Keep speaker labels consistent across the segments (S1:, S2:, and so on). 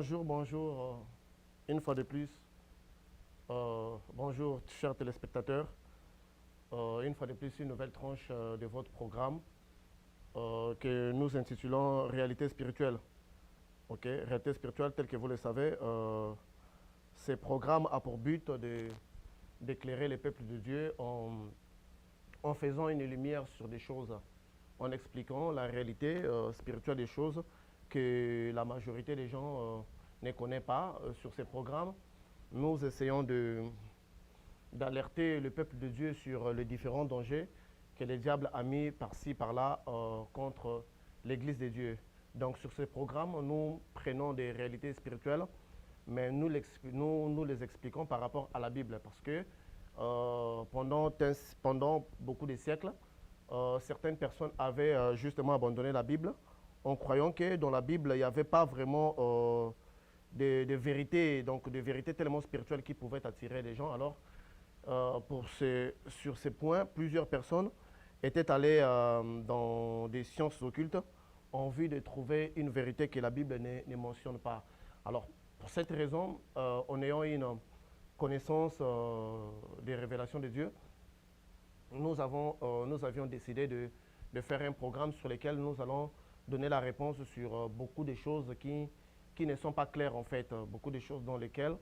S1: Bonjour, bonjour, une fois de plus. Bonjour, chers téléspectateurs. Une fois de plus, une nouvelle tranche de votre programme que nous intitulons Réalité spirituelle. Ok, Réalité spirituelle, tel que vous le savez, ce programme a pour but d'éclairer les peuples de Dieu en faisant une lumière sur des choses, en expliquant la réalité spirituelle des choses que la majorité des gens ne connaissent pas sur ces programmes. Nous essayons d'alerter le peuple de Dieu sur les différents dangers que le diable a mis par-ci, par-là contre l'Église de Dieu. Donc sur ce programme, nous prenons des réalités spirituelles, mais nous les expliquons par rapport à la Bible, parce que pendant beaucoup de siècles, certaines personnes avaient justement abandonné la Bible en croyant que dans la Bible, il n'y avait pas vraiment de vérités, donc de vérités tellement spirituelles qui pouvaient attirer les gens. Alors, sur ces points, plusieurs personnes étaient allées dans des sciences occultes en vue de trouver une vérité que la Bible ne mentionne pas. Alors, pour cette raison, en ayant une connaissance des révélations de Dieu, nous avions décidé de faire un programme sur lequel nous allons donner la réponse sur beaucoup de choses qui ne sont pas claires en fait, beaucoup de choses dans lesquelles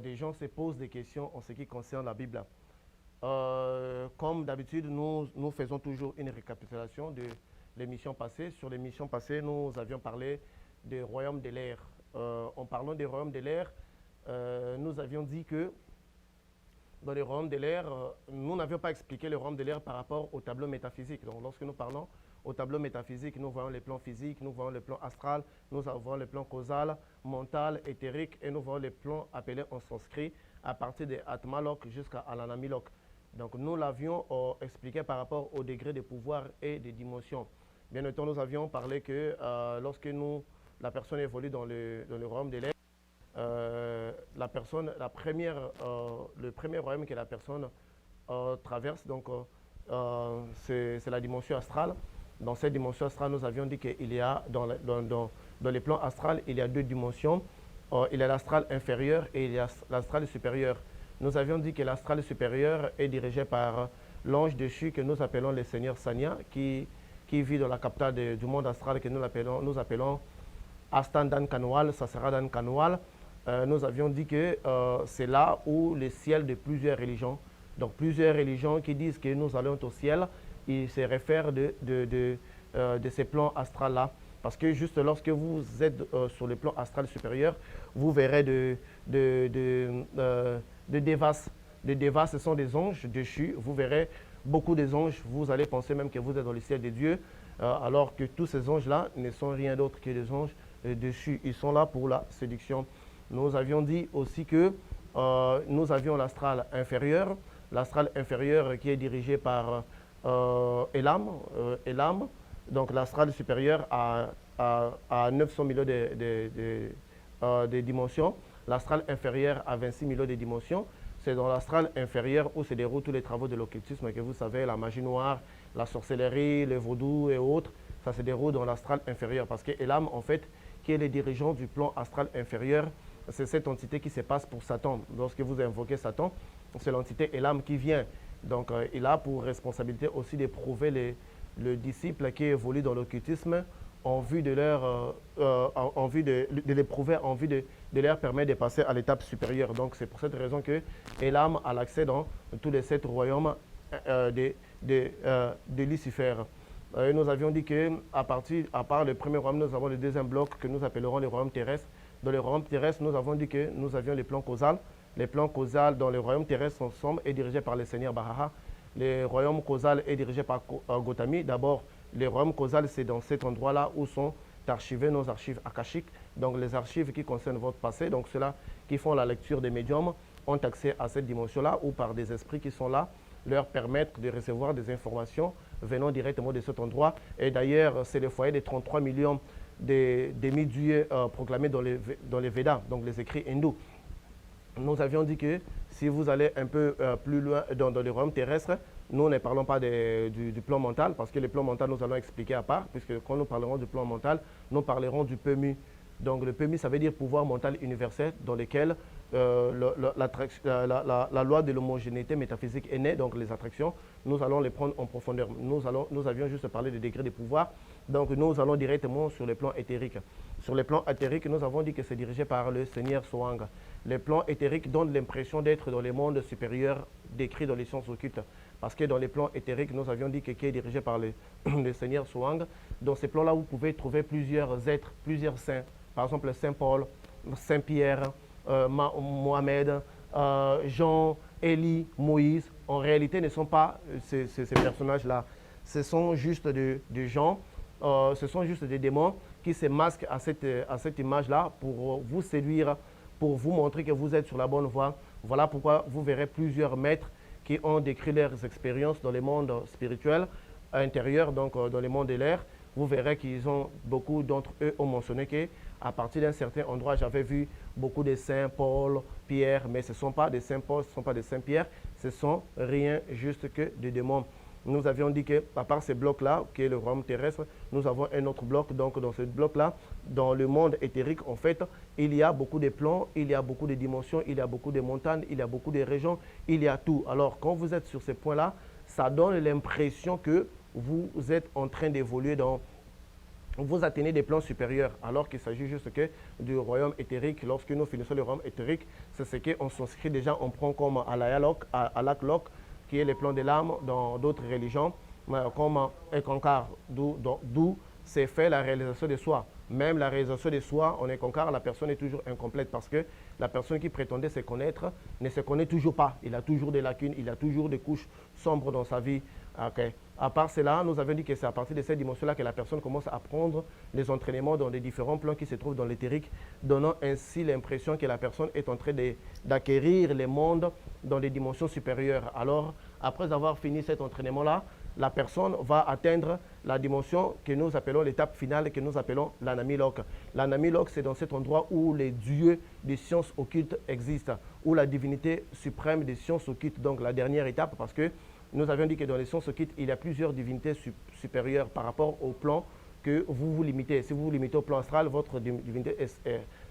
S1: des gens se posent des questions en ce qui concerne la Bible. Comme d'habitude, nous faisons toujours une récapitulation de l'émission passée. Sur l'émission passée, nous avions parlé des royaumes de l'air. En parlant des royaumes de l'air, nous avions dit que dans les royaumes de l'air, nous n'avions pas expliqué le royaume de l'air par rapport au tableau métaphysique. Donc lorsque nous parlons au tableau métaphysique, nous voyons les plans physiques, nous voyons les plans astral, nous voyons les plans causal, mental, éthérique, et nous voyons les plans appelés en sanskrit à partir de Atmalok jusqu'à Alanamilok. Donc nous l'avions expliqué par rapport au degré de pouvoir et de dimension. Bien entendu, nous avions parlé que lorsque la personne évolue dans le royaume de l'air, le premier royaume que la personne traverse, donc c'est la dimension astrale. Dans cette dimension astrale, nous avions dit qu'il y a dans les plans astrales, il y a deux dimensions. Il y a l'astral inférieur et il y a l'astral supérieur. Nous avions dit que l'astral supérieur est dirigé par l'ange déchu que nous appelons le Seigneur Sanya, qui vit dans la capitale du monde astral que nous appelons Astandan Kanwal, Sasaradan Kanwal. Nous avions dit que c'est là où le ciel de plusieurs religions, donc plusieurs religions qui disent que nous allons au ciel, ils se réfèrent de ces plans astrales-là. Parce que juste lorsque vous êtes sur le plan astral supérieur, vous verrez de dévas. Les dévas, ce sont des anges déchus. Vous verrez beaucoup des anges. Vous allez penser même que vous êtes dans le ciel de Dieu, alors que tous ces anges-là ne sont rien d'autre que des anges déchus. Ils sont là pour la séduction. Nous avions dit aussi que nous avions l'astral inférieur qui est dirigé par Elam. Donc l'astral supérieur à 900 millions de dimensions, l'astral inférieur à 26 millions de dimensions. C'est dans l'astral inférieur où se déroulent tous les travaux de l'occultisme que vous savez, la magie noire, la sorcellerie, le vaudou et autres. Ça se déroule dans l'astral inférieur parce que Elam, en fait, qui est le dirigeant du plan astral inférieur, c'est cette entité qui se passe pour Satan. Lorsque vous invoquez Satan, c'est l'entité Elam qui vient. Donc il a pour responsabilité aussi d'éprouver le disciple qui évolue dans l'occultisme en vue de l'éprouver, en vue de leur permettre de passer à l'étape supérieure. Donc c'est pour cette raison que Elam a l'accès dans tous les 7 royaumes de Lucifer. Nous avions dit qu'à part le premier royaume, nous avons le deuxième bloc que nous appellerons le royaume terrestre. Dans le royaume terrestre, nous avons dit que nous avions les plans causal. Les plans causal dans le royaume terrestre ensemble est dirigé par le Seigneur Bahaha. Le royaume causal est dirigé par Gautami. D'abord, le royaume causal, c'est dans cet endroit-là où sont archivées nos archives akashiques, donc les archives qui concernent votre passé. Donc ceux-là qui font la lecture des médiums ont accès à cette dimension-là ou par des esprits qui sont là, leur permettre de recevoir des informations venant directement de cet endroit. Et d'ailleurs, c'est le foyer des 33 millions des demi-dieux proclamés dans les Védas, donc les écrits hindous. Nous avions dit que si vous allez un peu plus loin dans les royaumes terrestres, nous ne parlons pas du plan mental, parce que le plan mental, nous allons expliquer à part, puisque quand nous parlerons du plan mental, nous parlerons du PMU. Donc le PMI, ça veut dire pouvoir mental universel, dans lequel la loi de l'homogénéité métaphysique est née, donc les attractions. Nous allons les prendre en profondeur. Nous avions juste parlé de degrés de pouvoir, donc nous allons directement sur les plans éthériques. Sur les plans éthériques, nous avons dit que c'est dirigé par le Seigneur Soang. Les plans éthériques donnent l'impression d'être dans les mondes supérieurs décrits dans les sciences occultes. Parce que dans les plans éthériques, nous avions dit que qui est dirigé par le Seigneur Soang. Dans ces plans-là, vous pouvez trouver plusieurs êtres, plusieurs saints. Par exemple, Saint Paul, Saint Pierre, Mohamed, Jean, Élie, Moïse. En réalité, ne sont pas ces personnages-là. Ce sont juste des gens, ce sont juste des démons qui se masquent à cette image-là pour vous séduire, pour vous montrer que vous êtes sur la bonne voie. Voilà pourquoi vous verrez plusieurs maîtres qui ont décrit leurs expériences dans les mondes spirituels intérieurs, donc dans les mondes de l'air. Vous verrez qu'ils ont, beaucoup d'entre eux ont mentionné qu'à partir d'un certain endroit, j'avais vu beaucoup de saints Paul, Pierre, mais ce ne sont pas des saints Paul, ce ne sont pas des saints Pierre, ce sont rien juste que des démons. Nous avions dit qu'à part ces blocs-là, qui est le royaume terrestre, nous avons un autre bloc. Donc, dans ce bloc-là, dans le monde éthérique, en fait, il y a beaucoup de plans, il y a beaucoup de dimensions, il y a beaucoup de montagnes, il y a beaucoup de régions, il y a tout. Alors, quand vous êtes sur ces points-là, ça donne l'impression que vous êtes en train d'évoluer dans... Vous atteignez des plans supérieurs, alors qu'il s'agit juste que du royaume éthérique. Lorsque nous finissons le royaume éthérique, c'est ce qu'on s'inscrit déjà, on prend comme Alaklok, qui est le plan de l'âme dans d'autres religions, comme Ekankar, d'où c'est fait la réalisation de soi. Même la réalisation de soi, en Ekankar, la personne est toujours incomplète parce que la personne qui prétendait se connaître ne se connaît toujours pas. Il a toujours des lacunes, il a toujours des couches sombres dans sa vie. Okay. À part cela, nous avons dit que c'est à partir de cette dimension-là que la personne commence à prendre les entraînements dans les différents plans qui se trouvent dans l'éthérique, donnant ainsi l'impression que la personne est en train d'acquérir les mondes dans des dimensions supérieures. Alors, après avoir fini cet entraînement-là, la personne va atteindre la dimension que nous appelons l'étape finale, que nous appelons l'Anamilok. L'Anamilok, c'est dans cet endroit où les dieux des sciences occultes existent, où la divinité suprême des sciences occultes, donc la dernière étape, parce que nous avions dit que dans les sciences occultes, il y a plusieurs divinités supérieures par rapport au plan que vous vous limitez. Si vous vous limitez au plan astral, votre divinité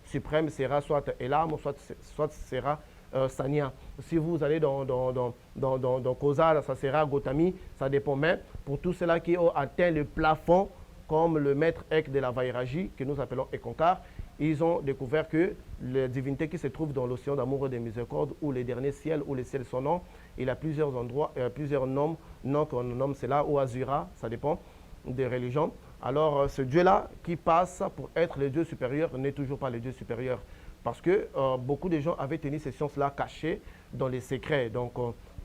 S1: suprême sera soit Elam, soit sera Sanya. Si vous allez dans Causal, ça sera Gautami, ça dépend. Mais pour tous ceux-là qui ont atteint le plafond, comme le maître Ek de la Vairagi, que nous appelons Ekankar, ils ont découvert que les divinités qui se trouvent dans l'océan d'amour et de miséricorde, ou les derniers ciels, ou les ciels sans nom, il y a plusieurs endroits, plusieurs noms qu'on nomme cela, ou Azura, ça dépend des religions. Alors, ce Dieu-là qui passe pour être le Dieu supérieur n'est toujours pas le Dieu supérieur. Parce que beaucoup de gens avaient tenu ces sciences-là cachées dans les secrets. Donc,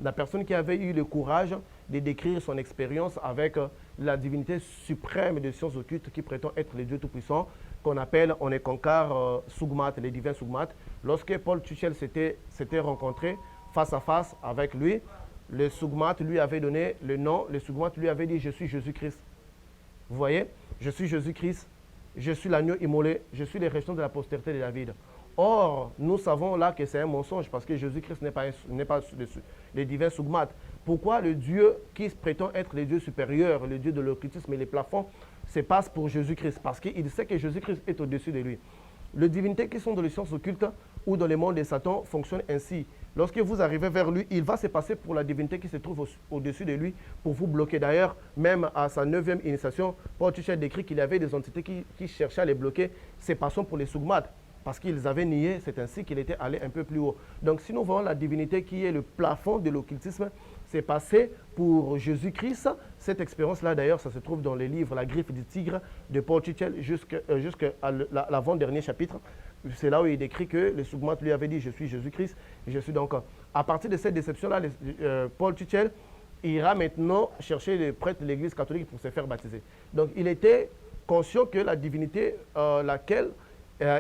S1: la personne qui avait eu le courage de décrire son expérience avec la divinité suprême des sciences occultes qui prétend être le Dieu Tout-Puissant, qu'on appelle, on est Ekankar Sugmat, les divins Sugmat. Lorsque Paul Tuchel s'était rencontré face à face avec lui, le Sugmat lui avait donné le nom, le Sugmat lui avait dit « Je suis Jésus-Christ ». Vous voyez, je suis Jésus-Christ, je suis l'agneau immolé, je suis les restants de la postérité de David. Or, nous savons là que c'est un mensonge parce que Jésus-Christ n'est pas le divin Sugmat. Pourquoi le Dieu qui prétend être le Dieu supérieur, le Dieu de l'occultisme et les plafonds, se passe pour Jésus-Christ? Parce qu'il sait que Jésus-Christ est au-dessus de lui. Les divinités qui sont dans les sciences occultes ou dans les mondes de Satan fonctionnent ainsi. Lorsque vous arrivez vers lui, il va se passer pour la divinité qui se trouve au-dessus de lui pour vous bloquer. D'ailleurs, même à sa 9e initiation, Paul Tuchel décrit qu'il y avait des entités qui cherchaient à les bloquer. C'est passant pour les Sugmat. Parce qu'ils avaient nié, c'est ainsi qu'il était allé un peu plus haut. Donc si nous voyons la divinité qui est le plafond de l'occultisme, c'est passé pour Jésus-Christ. Cette expérience-là, d'ailleurs, ça se trouve dans les livres La Griffe du Tigre de Paul Tuchel jusqu'à l'avant-dernier chapitre. C'est là où il décrit que le Sugmat lui avait dit « Je suis Jésus-Christ ». Je suis donc... À partir de cette déception-là, Paul Tuchel ira maintenant chercher les prêtres de l'Église catholique pour se faire baptiser. Donc il était conscient que la divinité laquelle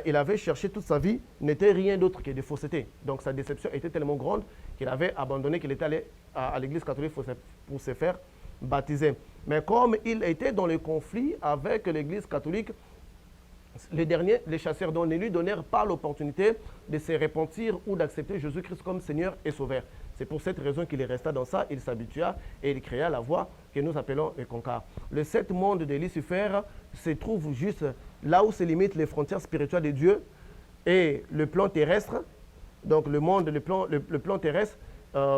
S1: il avait cherché toute sa vie n'était rien d'autre que des faussetés. Donc sa déception était tellement grande qu'il avait abandonné, qu'il était allé à l'église catholique pour se faire baptiser. Mais comme il était dans le conflit avec l'église catholique, les chasseurs ne lui donnèrent pas l'opportunité de se repentir ou d'accepter Jésus-Christ comme Seigneur et Sauveur. C'est pour cette raison qu'il resta dans ça, il s'habitua et il créa la voie que nous appelons Ekankar. Le 7 monde de Lucifer se trouve juste là où se limitent les frontières spirituelles de Dieu et le plan terrestre, donc le monde, le plan terrestre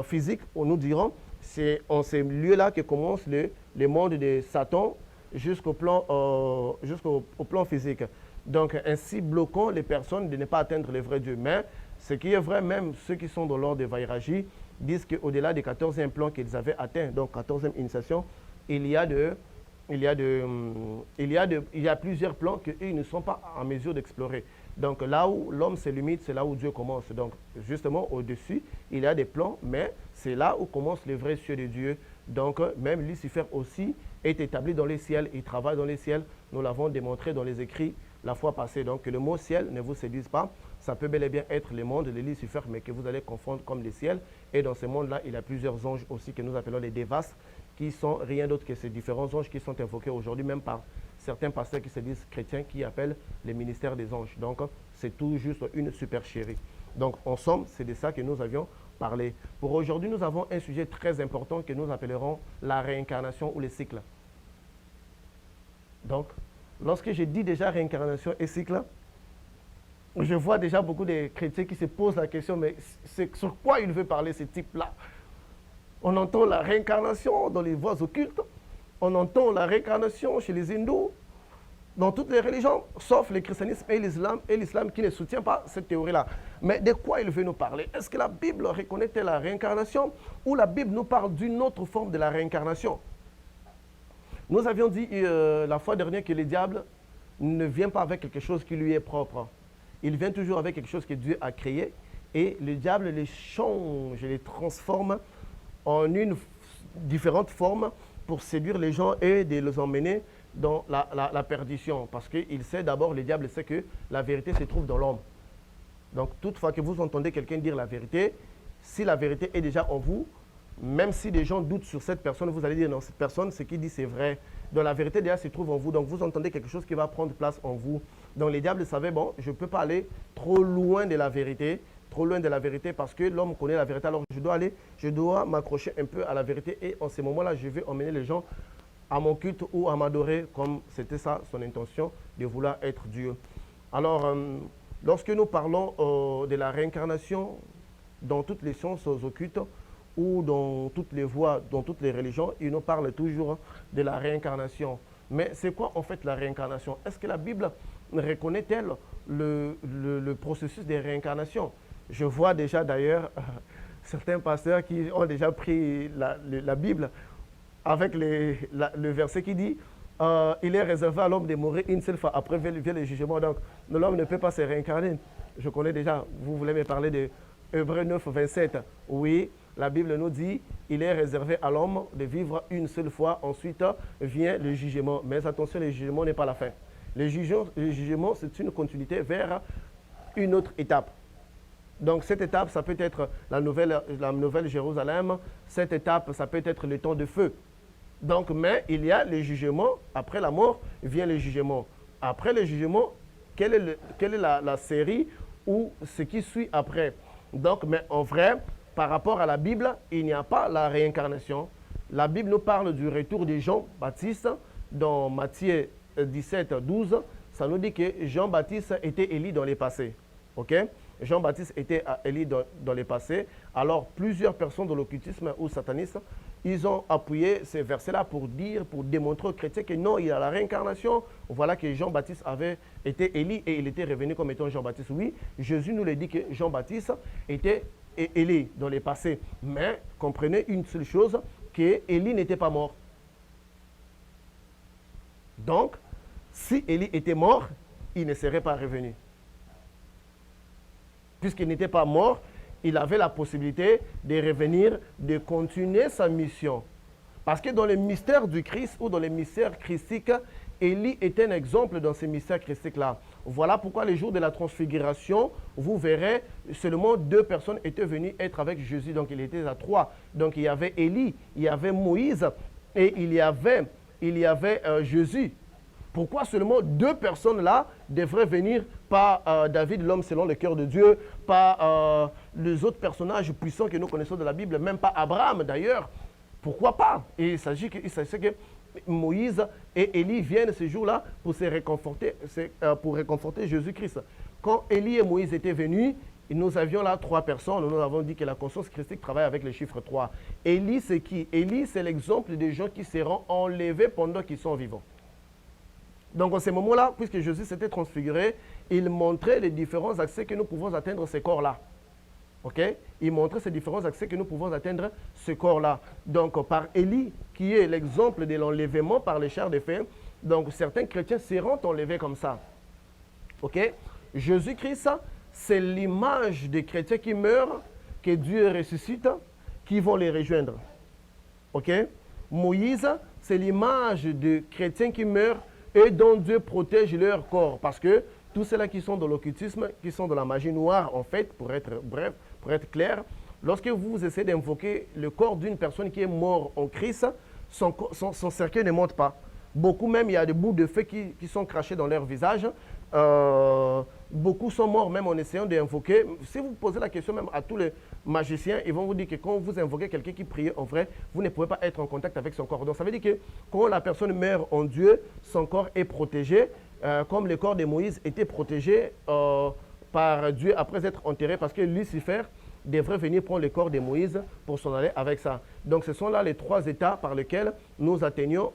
S1: physique, nous dirons, c'est en ces lieux-là que commence le monde de Satan jusqu'au plan, au plan physique. Donc, ainsi bloquant les personnes de ne pas atteindre le vrai Dieu. Mais ce qui est vrai, même ceux qui sont dans l'ordre de Vairagi disent qu'au-delà des 14e plans qu'ils avaient atteints, donc 14e initiation, il y a plusieurs plans qu'ils ne sont pas en mesure d'explorer. Donc là où l'homme se limite, c'est là où Dieu commence. Donc justement au-dessus, il y a des plans, mais c'est là où commence le vrai ciel de Dieu. Donc même Lucifer aussi est établi dans les ciels, il travaille dans les ciels. Nous l'avons démontré dans les écrits la fois passée. Donc que le mot ciel ne vous séduise pas, ça peut bel et bien être le monde de Lucifer, mais que vous allez confondre comme les ciels. Et dans ce monde-là, il y a plusieurs anges aussi que nous appelons les Devas, qui sont rien d'autre que ces différents anges qui sont invoqués aujourd'hui, même par certains pasteurs qui se disent chrétiens, qui appellent les ministères des anges. Donc, c'est tout juste une supercherie. Donc, en somme, c'est de ça que nous avions parlé. Pour aujourd'hui, nous avons un sujet très important que nous appellerons la réincarnation ou les cycles. Donc, lorsque je dis déjà réincarnation et cycle, je vois déjà beaucoup de chrétiens qui se posent la question, mais c'est sur quoi il veut parler ce type-là? On entend la réincarnation dans les voies occultes, on entend la réincarnation chez les hindous, dans toutes les religions, sauf le christianisme et l'islam qui ne soutient pas cette théorie-là. Mais de quoi il veut nous parler? Est-ce que la Bible reconnaît la réincarnation ou la Bible nous parle d'une autre forme de la réincarnation? Nous avions dit la fois dernière que le diable ne vient pas avec quelque chose qui lui est propre. Il vient toujours avec quelque chose que Dieu a créé et le diable les change, les transforme en une différente forme pour séduire les gens et de les emmener dans la perdition. Parce qu'il sait d'abord, le diable sait que la vérité se trouve dans l'homme. Donc, toutefois que vous entendez quelqu'un dire la vérité, si la vérité est déjà en vous, même si des gens doutent sur cette personne, vous allez dire non, cette personne, ce qu'il dit, c'est vrai. Donc, la vérité déjà se trouve en vous. Donc, vous entendez quelque chose qui va prendre place en vous. Donc, les diables savaient, bon, je ne peux pas aller trop loin de la vérité, parce que l'homme connaît la vérité. Alors, je dois m'accrocher un peu à la vérité et en ce moment-là, je vais emmener les gens à mon culte ou à m'adorer comme c'était ça son intention de vouloir être Dieu. Alors, lorsque nous parlons de la réincarnation dans toutes les sciences occultes ou dans toutes les voies, dans toutes les religions, ils nous parlent toujours de la réincarnation. Mais c'est quoi en fait la réincarnation? Est-ce que la Bible reconnaît-elle le processus de réincarnation? Je vois déjà d'ailleurs certains pasteurs qui ont déjà pris la Bible avec le verset qui dit il est réservé à l'homme de mourir une seule fois, après vient le jugement. Donc l'homme ne peut pas se réincarner. Je connais déjà, vous voulez me parler de Hébreux 9, 27. Oui, la Bible nous dit il est réservé à l'homme de vivre une seule fois, ensuite vient le jugement. Mais attention, le jugement n'est pas la fin. Le jugement, c'est une continuité vers une autre étape. Donc cette étape, ça peut être la nouvelle Jérusalem. Cette étape, ça peut être le temps de feu. Donc, mais il y a le jugement. Après la mort, vient le jugement. Après le jugement, quelle est la série ou ce qui suit après? Donc, mais en vrai, par rapport à la Bible, il n'y a pas la réincarnation. La Bible nous parle du retour de Jean-Baptiste dans Matthieu 17, 12. Ça nous dit que Jean-Baptiste était Élie dans les passés. Ok? Jean-Baptiste était Élie dans les passés. Alors, plusieurs personnes de l'occultisme ou satanistes, ils ont appuyé ces versets-là pour démontrer aux chrétiens que non, il y a la réincarnation. Voilà que Jean-Baptiste avait été Élie et il était revenu comme étant Jean-Baptiste. Oui, Jésus nous l'a dit que Jean-Baptiste était Élie dans les passés. Mais comprenez une seule chose, que Élie n'était pas mort. Donc, si Élie était mort, il ne serait pas revenu. Puisqu'il n'était pas mort, il avait la possibilité de revenir, de continuer sa mission. Parce que dans le mystère du Christ ou dans les mystères christiques, Élie est un exemple dans ces mystères christiques-là. Voilà pourquoi les jours de la transfiguration, vous verrez, seulement 2 personnes étaient venues être avec Jésus. Donc il était à 3. Donc il y avait Élie, il y avait Moïse et il y avait Jésus. Pourquoi seulement 2 personnes-là devraient venir, pas David, l'homme selon le cœur de Dieu, pas les autres personnages puissants que nous connaissons de la Bible, même pas Abraham d'ailleurs. Pourquoi pas? Et il s'agit que Moïse et Élie viennent ce jour-là pour pour réconforter Jésus-Christ. Quand Élie et Moïse étaient venus, nous avions là 3 personnes. Nous avons dit que la conscience christique travaille avec le chiffre 3. Élie, c'est qui? Élie, c'est l'exemple des gens qui seront enlevés pendant qu'ils sont vivants. Donc, en ce moment-là, puisque Jésus s'était transfiguré, il montrait les différents accès que nous pouvons atteindre ces corps-là. Ok? Il montrait ces différents accès que nous pouvons atteindre ce corps-là. Donc, par Élie, qui est l'exemple de l'enlèvement par les chars de fer, donc certains chrétiens seront enlevés comme ça. Ok? Jésus-Christ, c'est l'image des chrétiens qui meurent, que Dieu ressuscite, qui vont les rejoindre. Ok? Moïse, c'est l'image des chrétiens qui meurent et dont Dieu protège leur corps. Parce que tous ceux-là qui sont dans l'occultisme, qui sont dans la magie noire, en fait, pour être bref, pour être clair, lorsque vous essayez d'invoquer le corps d'une personne qui est morte en Christ, son cercueil ne monte pas. Beaucoup même, il y a des bouts de feu qui sont crachés dans leur visage. Beaucoup sont morts même en essayant d'invoquer. Si vous posez la question même à tous les magiciens, ils vont vous dire que quand vous invoquez quelqu'un qui prie en vrai, vous ne pouvez pas être en contact avec son corps. Donc ça veut dire que quand la personne meurt en Dieu, son corps est protégé, comme le corps de Moïse était protégé par Dieu après être enterré, parce que Lucifer devrait venir prendre le corps de Moïse pour s'en aller avec ça. Donc ce sont là les 3 états par lesquels nous atteignons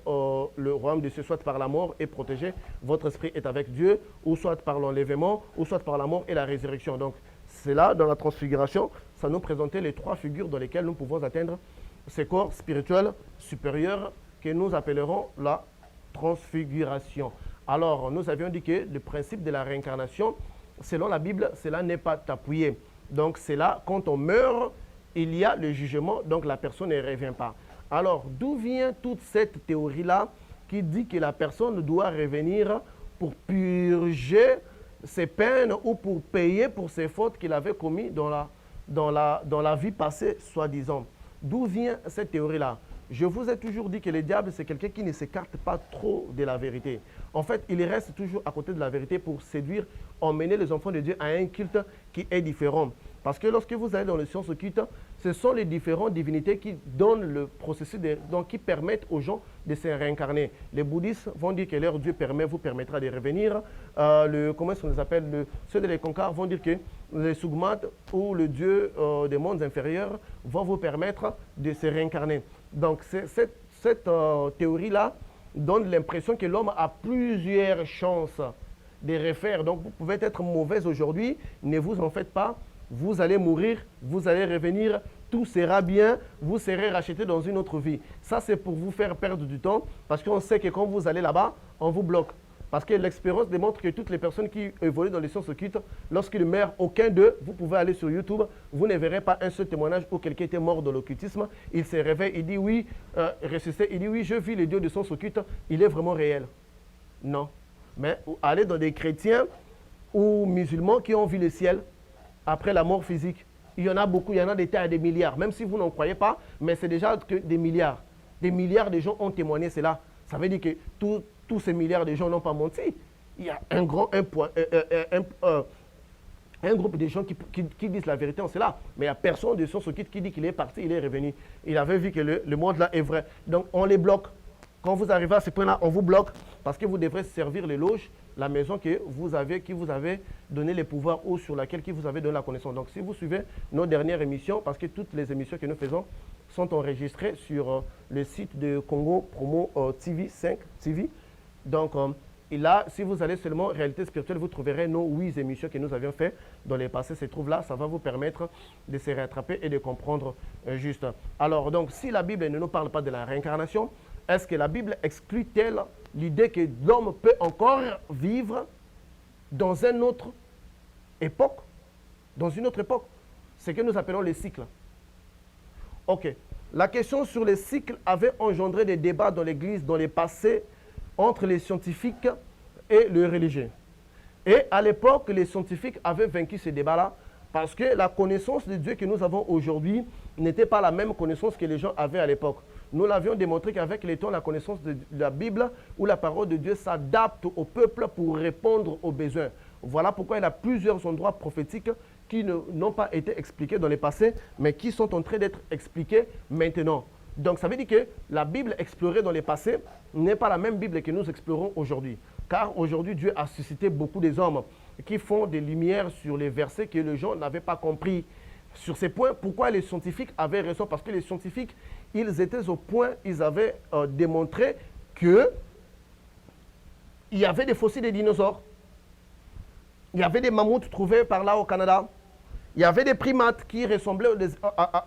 S1: le royaume de Dieu, soit par la mort et protégé, votre esprit est avec Dieu, ou soit par l'enlèvement, ou soit par la mort et la résurrection. Donc c'est là, dans la transfiguration, ça nous présentait les 3 figures dans lesquelles nous pouvons atteindre ces corps spirituels supérieurs que nous appellerons la transfiguration. Alors, nous avions dit que le principe de la réincarnation, selon la Bible, cela n'est pas appuyé. Donc, c'est là, quand on meurt, il y a le jugement, donc la personne ne revient pas. Alors, d'où vient toute cette théorie-là qui dit que la personne doit revenir pour purger ses peines ou pour payer pour ses fautes qu'il avait commises dans la vie passée, soi-disant? D'où vient cette théorie-là? Je vous ai toujours dit que le diable, c'est quelqu'un qui ne s'écarte pas trop de la vérité. En fait, il reste toujours à côté de la vérité pour séduire, emmener les enfants de Dieu à un culte qui est différent. Parce que lorsque vous allez dans les sciences occultes, ce sont les différentes divinités qui donnent le processus, donc qui permettent aux gens de se réincarner. Les bouddhistes vont dire que leur Dieu vous permettra de revenir. Comment est-ce qu'on les appelle? Ceux de les Concar vont dire que les Sugmat ou le Dieu des mondes inférieurs vont vous permettre de se réincarner. Donc cette théorie-là donne l'impression que l'homme a plusieurs chances de refaire. Donc vous pouvez être mauvaise aujourd'hui, ne vous en faites pas. Vous allez mourir, vous allez revenir, tout sera bien, vous serez racheté dans une autre vie. Ça, c'est pour vous faire perdre du temps, parce qu'on sait que quand vous allez là-bas, on vous bloque. Parce que l'expérience démontre que toutes les personnes qui évoluent dans les sciences occultes, lorsqu'ils meurent, aucun d'eux, vous pouvez aller sur YouTube, vous ne verrez pas un seul témoignage où quelqu'un était mort dans l'occultisme. Il se réveille, il dit oui, ressuscité, il dit oui, je vis le Dieu de sciences occultes, il est vraiment réel. Non. Mais allez dans des chrétiens ou musulmans qui ont vu le ciel après la mort physique. Il y en a beaucoup, il y en a des tas et des milliards, même si vous n'en croyez pas, mais c'est déjà que des milliards. Des milliards de gens ont témoigné cela. Ça veut dire que tous ces milliards de gens n'ont pas menti. Il y a un groupe de gens qui disent la vérité en cela, mais il n'y a personne de son occulte qui dit qu'il est parti, il est revenu. Il avait vu que le monde là est vrai. Donc on les bloque. Quand vous arrivez à ce point-là, on vous bloque parce que vous devrez servir les loges, la maison qui vous avait donné les pouvoirs ou sur laquelle qui vous avez donné la connaissance. Donc, si vous suivez nos dernières émissions, parce que toutes les émissions que nous faisons sont enregistrées sur le site de Congo Promo TV 5 TV. Donc, et là, si vous allez seulement Réalité Spirituelle, vous trouverez nos 8 émissions que nous avions faites dans les passés. Se trouve là, ça va vous permettre de se rattraper et de comprendre juste. Alors, donc, si la Bible ne nous parle pas de la réincarnation, est-ce que la Bible exclut-elle l'idée que l'homme peut encore vivre dans une autre époque? Dans une autre époque. Ce que nous appelons les cycles. Ok. La question sur les cycles avait engendré des débats dans l'Église dans le passé entre les scientifiques et les religieux. Et à l'époque, les scientifiques avaient vaincu ce débat-là parce que la connaissance de Dieu que nous avons aujourd'hui n'était pas la même connaissance que les gens avaient à l'époque. Nous l'avions démontré qu'avec le temps, la connaissance de la Bible ou la parole de Dieu s'adapte au peuple pour répondre aux besoins. Voilà pourquoi il y a plusieurs endroits prophétiques qui n'ont pas été expliqués dans le passé, mais qui sont en train d'être expliqués maintenant. Donc ça veut dire que la Bible explorée dans le passé n'est pas la même Bible que nous explorons aujourd'hui. Car aujourd'hui, Dieu a suscité beaucoup des hommes qui font des lumières sur les versets que les gens n'avaient pas compris. Sur ces points, pourquoi les scientifiques avaient raison? Parce que les scientifiques, ils étaient au point, ils avaient démontré qu'il y avait des fossiles des dinosaures. Il y avait des mammouths trouvés par là au Canada. Il y avait des primates qui ressemblaient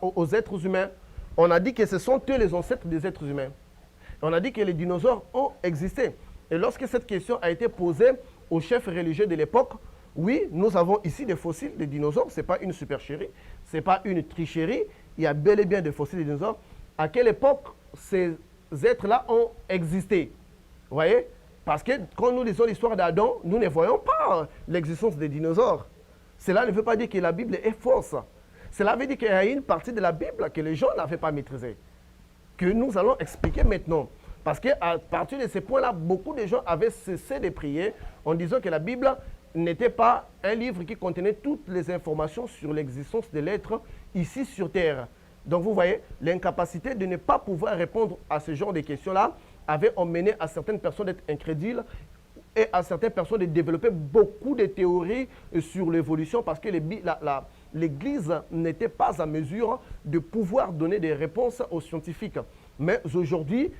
S1: aux êtres humains. On a dit que ce sont eux les ancêtres des êtres humains. On a dit que les dinosaures ont existé. Et lorsque cette question a été posée aux chefs religieux de l'époque, oui, nous avons ici des fossiles de dinosaures. Ce n'est pas une supercherie, ce n'est pas une tricherie. Il y a bel et bien des fossiles de dinosaures. À quelle époque ces êtres-là ont existé? Vous voyez? Parce que quand nous lisons l'histoire d'Adam, nous ne voyons pas l'existence des dinosaures. Cela ne veut pas dire que la Bible est fausse. Cela veut dire qu'il y a une partie de la Bible que les gens n'avaient pas maîtrisée, que nous allons expliquer maintenant. Parce qu'à partir de ces points-là, beaucoup de gens avaient cessé de prier en disant que la Bible n'était pas un livre qui contenait toutes les informations sur l'existence de l'être ici sur Terre. Donc vous voyez, l'incapacité de ne pas pouvoir répondre à ce genre de questions-là avait emmené à certaines personnes d'être incrédules et à certaines personnes de développer beaucoup de théories sur l'évolution parce que l'Église n'était pas à mesure de pouvoir donner des réponses aux scientifiques. Mais aujourd'hui,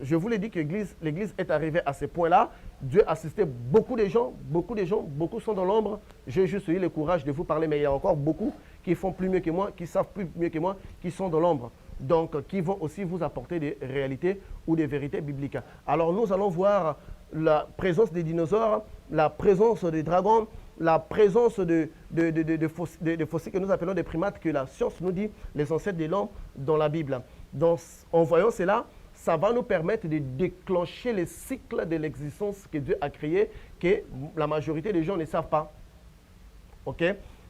S1: je vous l'ai dit que l'Église est arrivée à ce point-là. Dieu a assisté beaucoup de gens, beaucoup sont dans l'ombre. J'ai juste eu le courage de vous parler, mais il y a encore beaucoup qui font plus mieux que moi, qui savent plus mieux que moi, qui sont dans l'ombre. Donc, qui vont aussi vous apporter des réalités ou des vérités bibliques. Alors, nous allons voir la présence des dinosaures, la présence des dragons, la présence de fossiles que nous appelons des primates, que la science nous dit les ancêtres de l'homme dans la Bible. Donc, en voyant cela, ça va nous permettre de déclencher les cycles de l'existence que Dieu a créé, que la majorité des gens ne savent pas. Ok?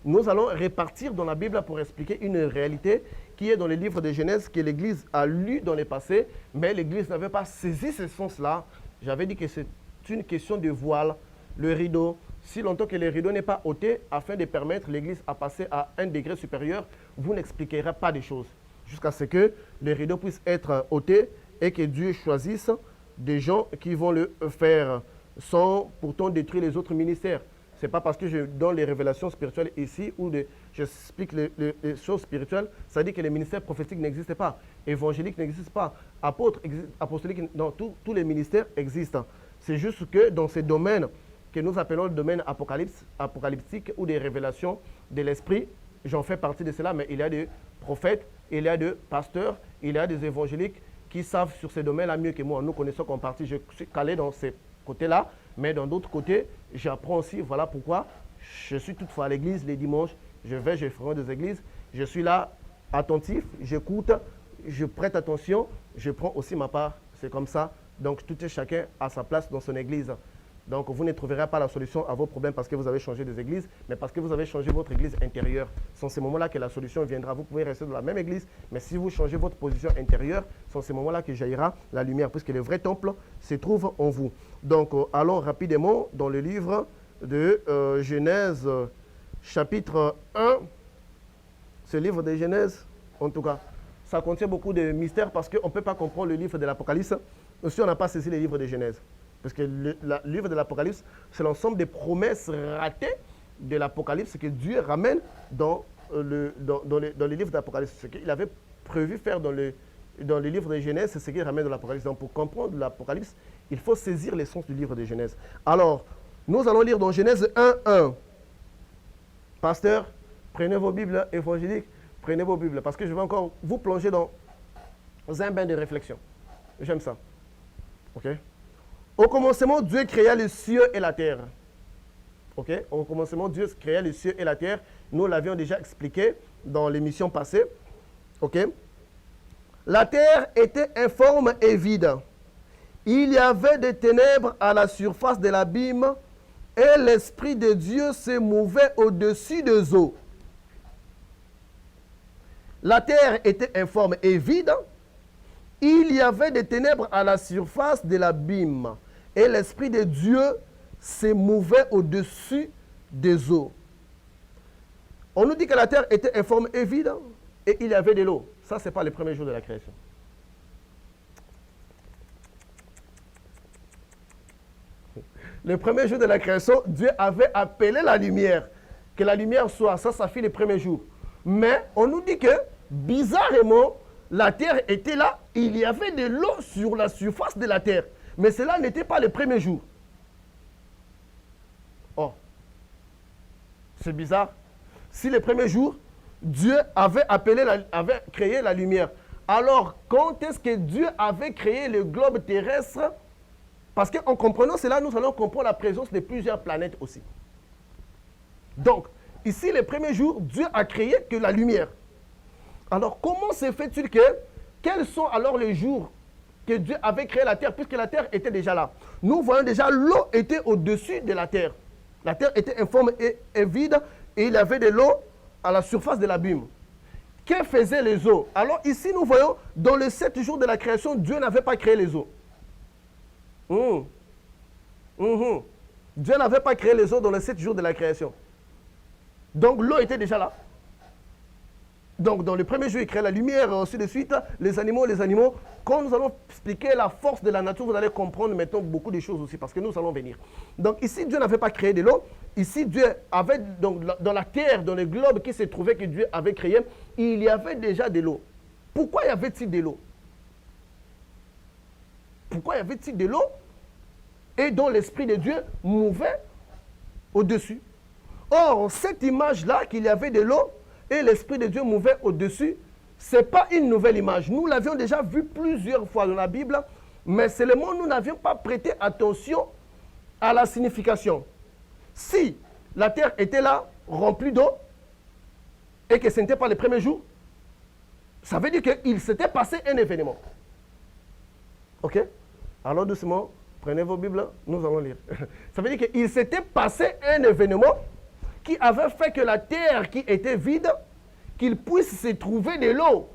S1: Nous allons répartir dans la Bible pour expliquer une réalité qui est dans les livres de Genèse, que l'Église a lu dans le passé, mais l'Église n'avait pas saisi ce sens-là. J'avais dit que c'est une question de voile, le rideau. Si longtemps que le rideau n'est pas ôté, afin de permettre l'Église à passer à un degré supérieur, vous n'expliquerez pas des choses. Jusqu'à ce que le rideau puisse être ôté et que Dieu choisisse des gens qui vont le faire sans pourtant détruire les autres ministères. Ce n'est pas parce que je donne les révélations spirituelles ici ou j'explique les choses spirituelles, ça dit que les ministères prophétiques n'existent pas, évangéliques n'existent pas, apôtres, apostoliques, non, tous les ministères existent. C'est juste que dans ces domaines que nous appelons le domaine apocalyptique ou des révélations de l'esprit, j'en fais partie de cela, mais il y a des prophètes, il y a des pasteurs, il y a des évangéliques qui savent sur ces domaines-là mieux que moi. Nous connaissons qu'en partie, je suis calé dans ces côtés-là, mais dans d'autres côtés, j'apprends aussi. Voilà pourquoi je suis toutefois à l'église les dimanches. Je fréquente des églises. Je suis là, attentif, j'écoute, je prête attention, je prends aussi ma part. C'est comme ça. Donc, tout et chacun a sa place dans son église. Donc, vous ne trouverez pas la solution à vos problèmes parce que vous avez changé des églises, mais parce que vous avez changé votre église intérieure. C'est en ce moment-là que la solution viendra. Vous pouvez rester dans la même église, mais si vous changez votre position intérieure, c'est en ce moment-là que jaillira la lumière, puisque le vrai temple se trouve en vous. Donc, allons rapidement dans le livre de Genèse, chapitre 1. Ce livre de Genèse, en tout cas, ça contient beaucoup de mystères parce qu'on ne peut pas comprendre le livre de l'Apocalypse si on n'a pas saisi le livre de Genèse. Parce que le livre de l'Apocalypse, c'est l'ensemble des promesses ratées de l'Apocalypse que Dieu ramène dans le livre de l'Apocalypse. Ce qu'il avait prévu faire dans le livre de Genèse, c'est ce qu'il ramène dans l'Apocalypse. Donc pour comprendre l'Apocalypse, il faut saisir l'essence du livre de Genèse. Alors, nous allons lire dans Genèse 1:1. Pasteur, prenez vos Bibles évangéliques, prenez vos Bibles, parce que je vais encore vous plonger dans un bain de réflexion. J'aime ça. OK? Au commencement, Dieu créa les cieux et la terre. Ok? Au commencement, Dieu créa les cieux et la terre. Nous l'avions déjà expliqué dans l'émission passée. Ok? La terre était informe et vide. Il y avait des ténèbres à la surface de l'abîme et l'Esprit de Dieu se mouvait au-dessus des eaux. La terre était informe et vide. Il y avait des ténèbres à la surface de l'abîme. Et l'Esprit de Dieu se mouvait au-dessus des eaux. On nous dit que la terre était informe et vide et il y avait de l'eau. Ça, ce n'est pas le premier jour de la création. le premier jour de la création, Dieu avait appelé la lumière. Que la lumière soit, ça fait le premier jour. Mais on nous dit que, bizarrement, la terre était là, il y avait de l'eau sur la surface de la terre. Mais cela n'était pas le premier jour. Oh, c'est bizarre. Si le premier jour, Dieu avait créé la lumière, alors quand est-ce que Dieu avait créé le globe terrestre? Parce qu'en comprenant cela, nous allons comprendre la présence de plusieurs planètes aussi. Donc, ici, le premier jour, Dieu a créé que la lumière. Alors, comment se fait-il que, quels sont alors les jours que Dieu avait créé la terre, puisque la terre était déjà là? Nous voyons déjà, l'eau était au-dessus de la terre. La terre était informe et vide, et il y avait de l'eau à la surface de l'abîme. Que faisaient les eaux? Alors ici, nous voyons, dans les 7 jours de la création, Dieu n'avait pas créé les eaux. Dieu n'avait pas créé les eaux dans les 7 jours de la création. Donc l'eau était déjà là. Donc dans le premier jour, il crée la lumière, ainsi de suite, les animaux. Quand nous allons expliquer la force de la nature, vous allez comprendre maintenant beaucoup de choses aussi, parce que nous allons venir. Donc ici, Dieu n'avait pas créé de l'eau. Ici, Dieu avait, donc, dans la terre, dans le globe qui se trouvait que Dieu avait créé, il y avait déjà de l'eau. Pourquoi y avait-il de l'eau? Pourquoi y avait-il de l'eau? Et dont l'Esprit de Dieu mouvait au-dessus. Or, cette image-là, qu'il y avait de l'eau, et l'Esprit de Dieu mouvait au-dessus, ce n'est pas une nouvelle image. Nous l'avions déjà vu plusieurs fois dans la Bible, mais seulement nous n'avions pas prêté attention à la signification. Si la terre était là, remplie d'eau, et que ce n'était pas le premier jour, ça veut dire qu'il s'était passé un événement. Ok? Alors doucement, prenez vos Bibles, nous allons lire. Ça veut dire qu'il s'était passé un événement qui avait fait que la terre qui était vide, qu'il puisse se trouver de l'eau.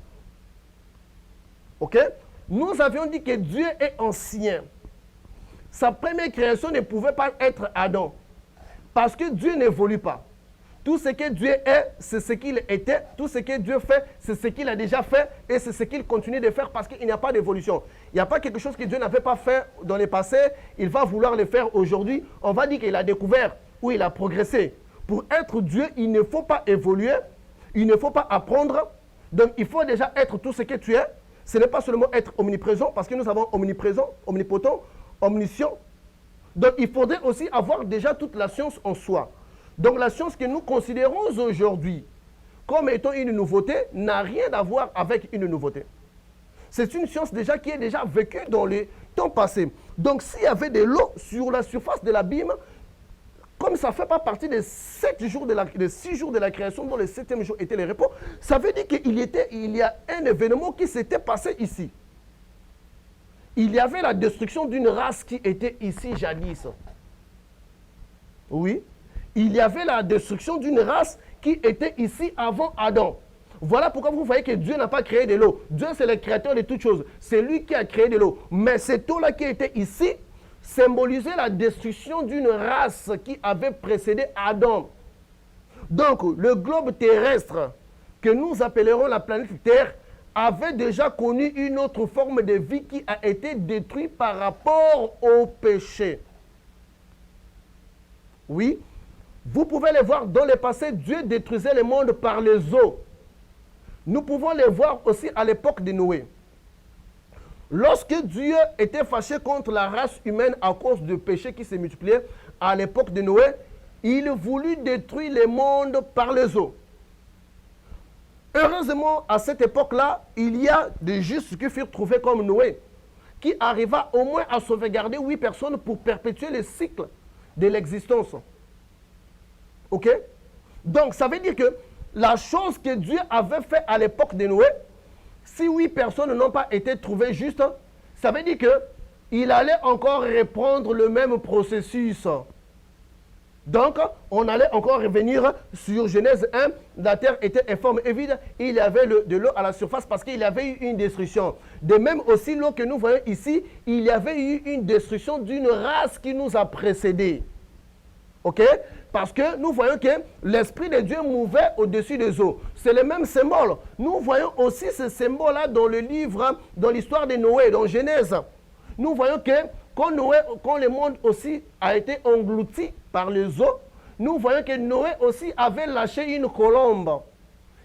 S1: Ok? Nous avions dit que Dieu est ancien. Sa première création ne pouvait pas être Adam. Parce que Dieu n'évolue pas. Tout ce que Dieu est, c'est ce qu'il était. Tout ce que Dieu fait, c'est ce qu'il a déjà fait. Et c'est ce qu'il continue de faire parce qu'il n'y a pas d'évolution. Il n'y a pas quelque chose que Dieu n'avait pas fait dans le passé. Il va vouloir le faire aujourd'hui. On va dire qu'il a découvert ou il a progressé. Pour être Dieu, il ne faut pas évoluer, il ne faut pas apprendre. Donc, il faut déjà être tout ce que tu es. Ce n'est pas seulement être omniprésent, parce que nous avons omniprésent, omnipotent, omniscient. Donc, il faudrait aussi avoir déjà toute la science en soi. Donc, la science que nous considérons aujourd'hui comme étant une nouveauté n'a rien à voir avec une nouveauté. C'est une science déjà qui est déjà vécue dans le temps passé. Donc, s'il y avait de l'eau sur la surface de l'abîme, comme ça ne fait pas partie des 6 jours de la création, dont le 7e jour était le repos, ça veut dire qu'il y a un événement qui s'était passé ici. Il y avait la destruction d'une race qui était ici jadis. Oui. Il y avait la destruction d'une race qui était ici avant Adam. Voilà pourquoi vous voyez que Dieu n'a pas créé de l'eau. Dieu, c'est le créateur de toutes choses. C'est lui qui a créé de l'eau. Mais cette eau-là qui était ici, symbolisait la destruction d'une race qui avait précédé Adam. Donc, le globe terrestre, que nous appellerons la planète Terre, avait déjà connu une autre forme de vie qui a été détruite par rapport au péché. Oui, vous pouvez le voir dans le passé, Dieu détruisait le monde par les eaux. Nous pouvons le voir aussi à l'époque de Noé. Lorsque Dieu était fâché contre la race humaine à cause du péché qui s'est multiplié à l'époque de Noé, il voulut détruire le monde par les eaux. Heureusement, à cette époque-là, il y a des justes qui furent trouvés comme Noé, qui arriva au moins à sauvegarder 8 personnes pour perpétuer le cycle de l'existence. Ok? Donc, ça veut dire que la chose que Dieu avait fait à l'époque de Noé, si 8 personnes n'ont pas été trouvées justes, ça veut dire qu'il allait encore reprendre le même processus. Donc, on allait encore revenir sur Genèse 1. La terre était informe et vide. Il y avait de l'eau à la surface parce qu'il y avait eu une destruction. De même aussi, l'eau que nous voyons ici, il y avait eu une destruction d'une race qui nous a précédés. Ok? Parce que nous voyons que l'Esprit de Dieu mouvait au-dessus des eaux. C'est le même symbole. Nous voyons aussi ce symbole-là dans le livre, dans l'histoire de Noé, dans Genèse. Nous voyons que quand le monde aussi a été englouti par les eaux, nous voyons que Noé aussi avait lâché une colombe,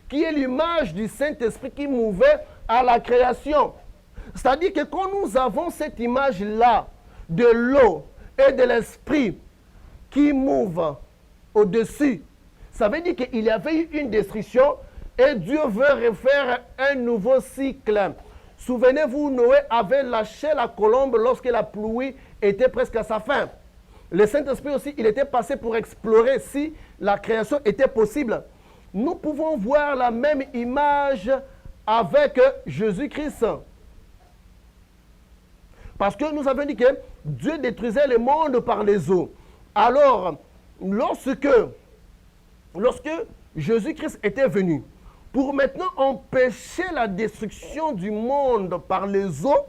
S1: qui est l'image du Saint-Esprit qui mouvait à la création. C'est-à-dire que quand nous avons cette image-là de l'eau et de l'esprit qui mouve au-dessus, ça veut dire qu'il y avait eu une destruction et Dieu veut refaire un nouveau cycle. Souvenez-vous, Noé avait lâché la colombe lorsque la pluie était presque à sa fin. Le Saint-Esprit aussi, il était passé pour explorer si la création était possible. Nous pouvons voir la même image avec Jésus-Christ. Parce que nous avons dit que Dieu détruisait le monde par les eaux. Alors, lorsque Jésus-Christ était venu, pour maintenant empêcher la destruction du monde par les eaux,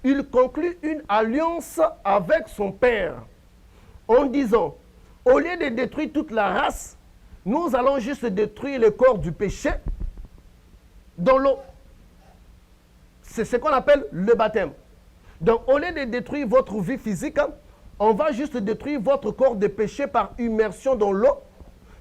S1: il conclut une alliance avec son Père en disant, au lieu de détruire toute la race, nous allons juste détruire le corps du péché dans l'eau. C'est ce qu'on appelle le baptême. Donc, au lieu de détruire votre vie physique, on va juste détruire votre corps de péché par immersion dans l'eau.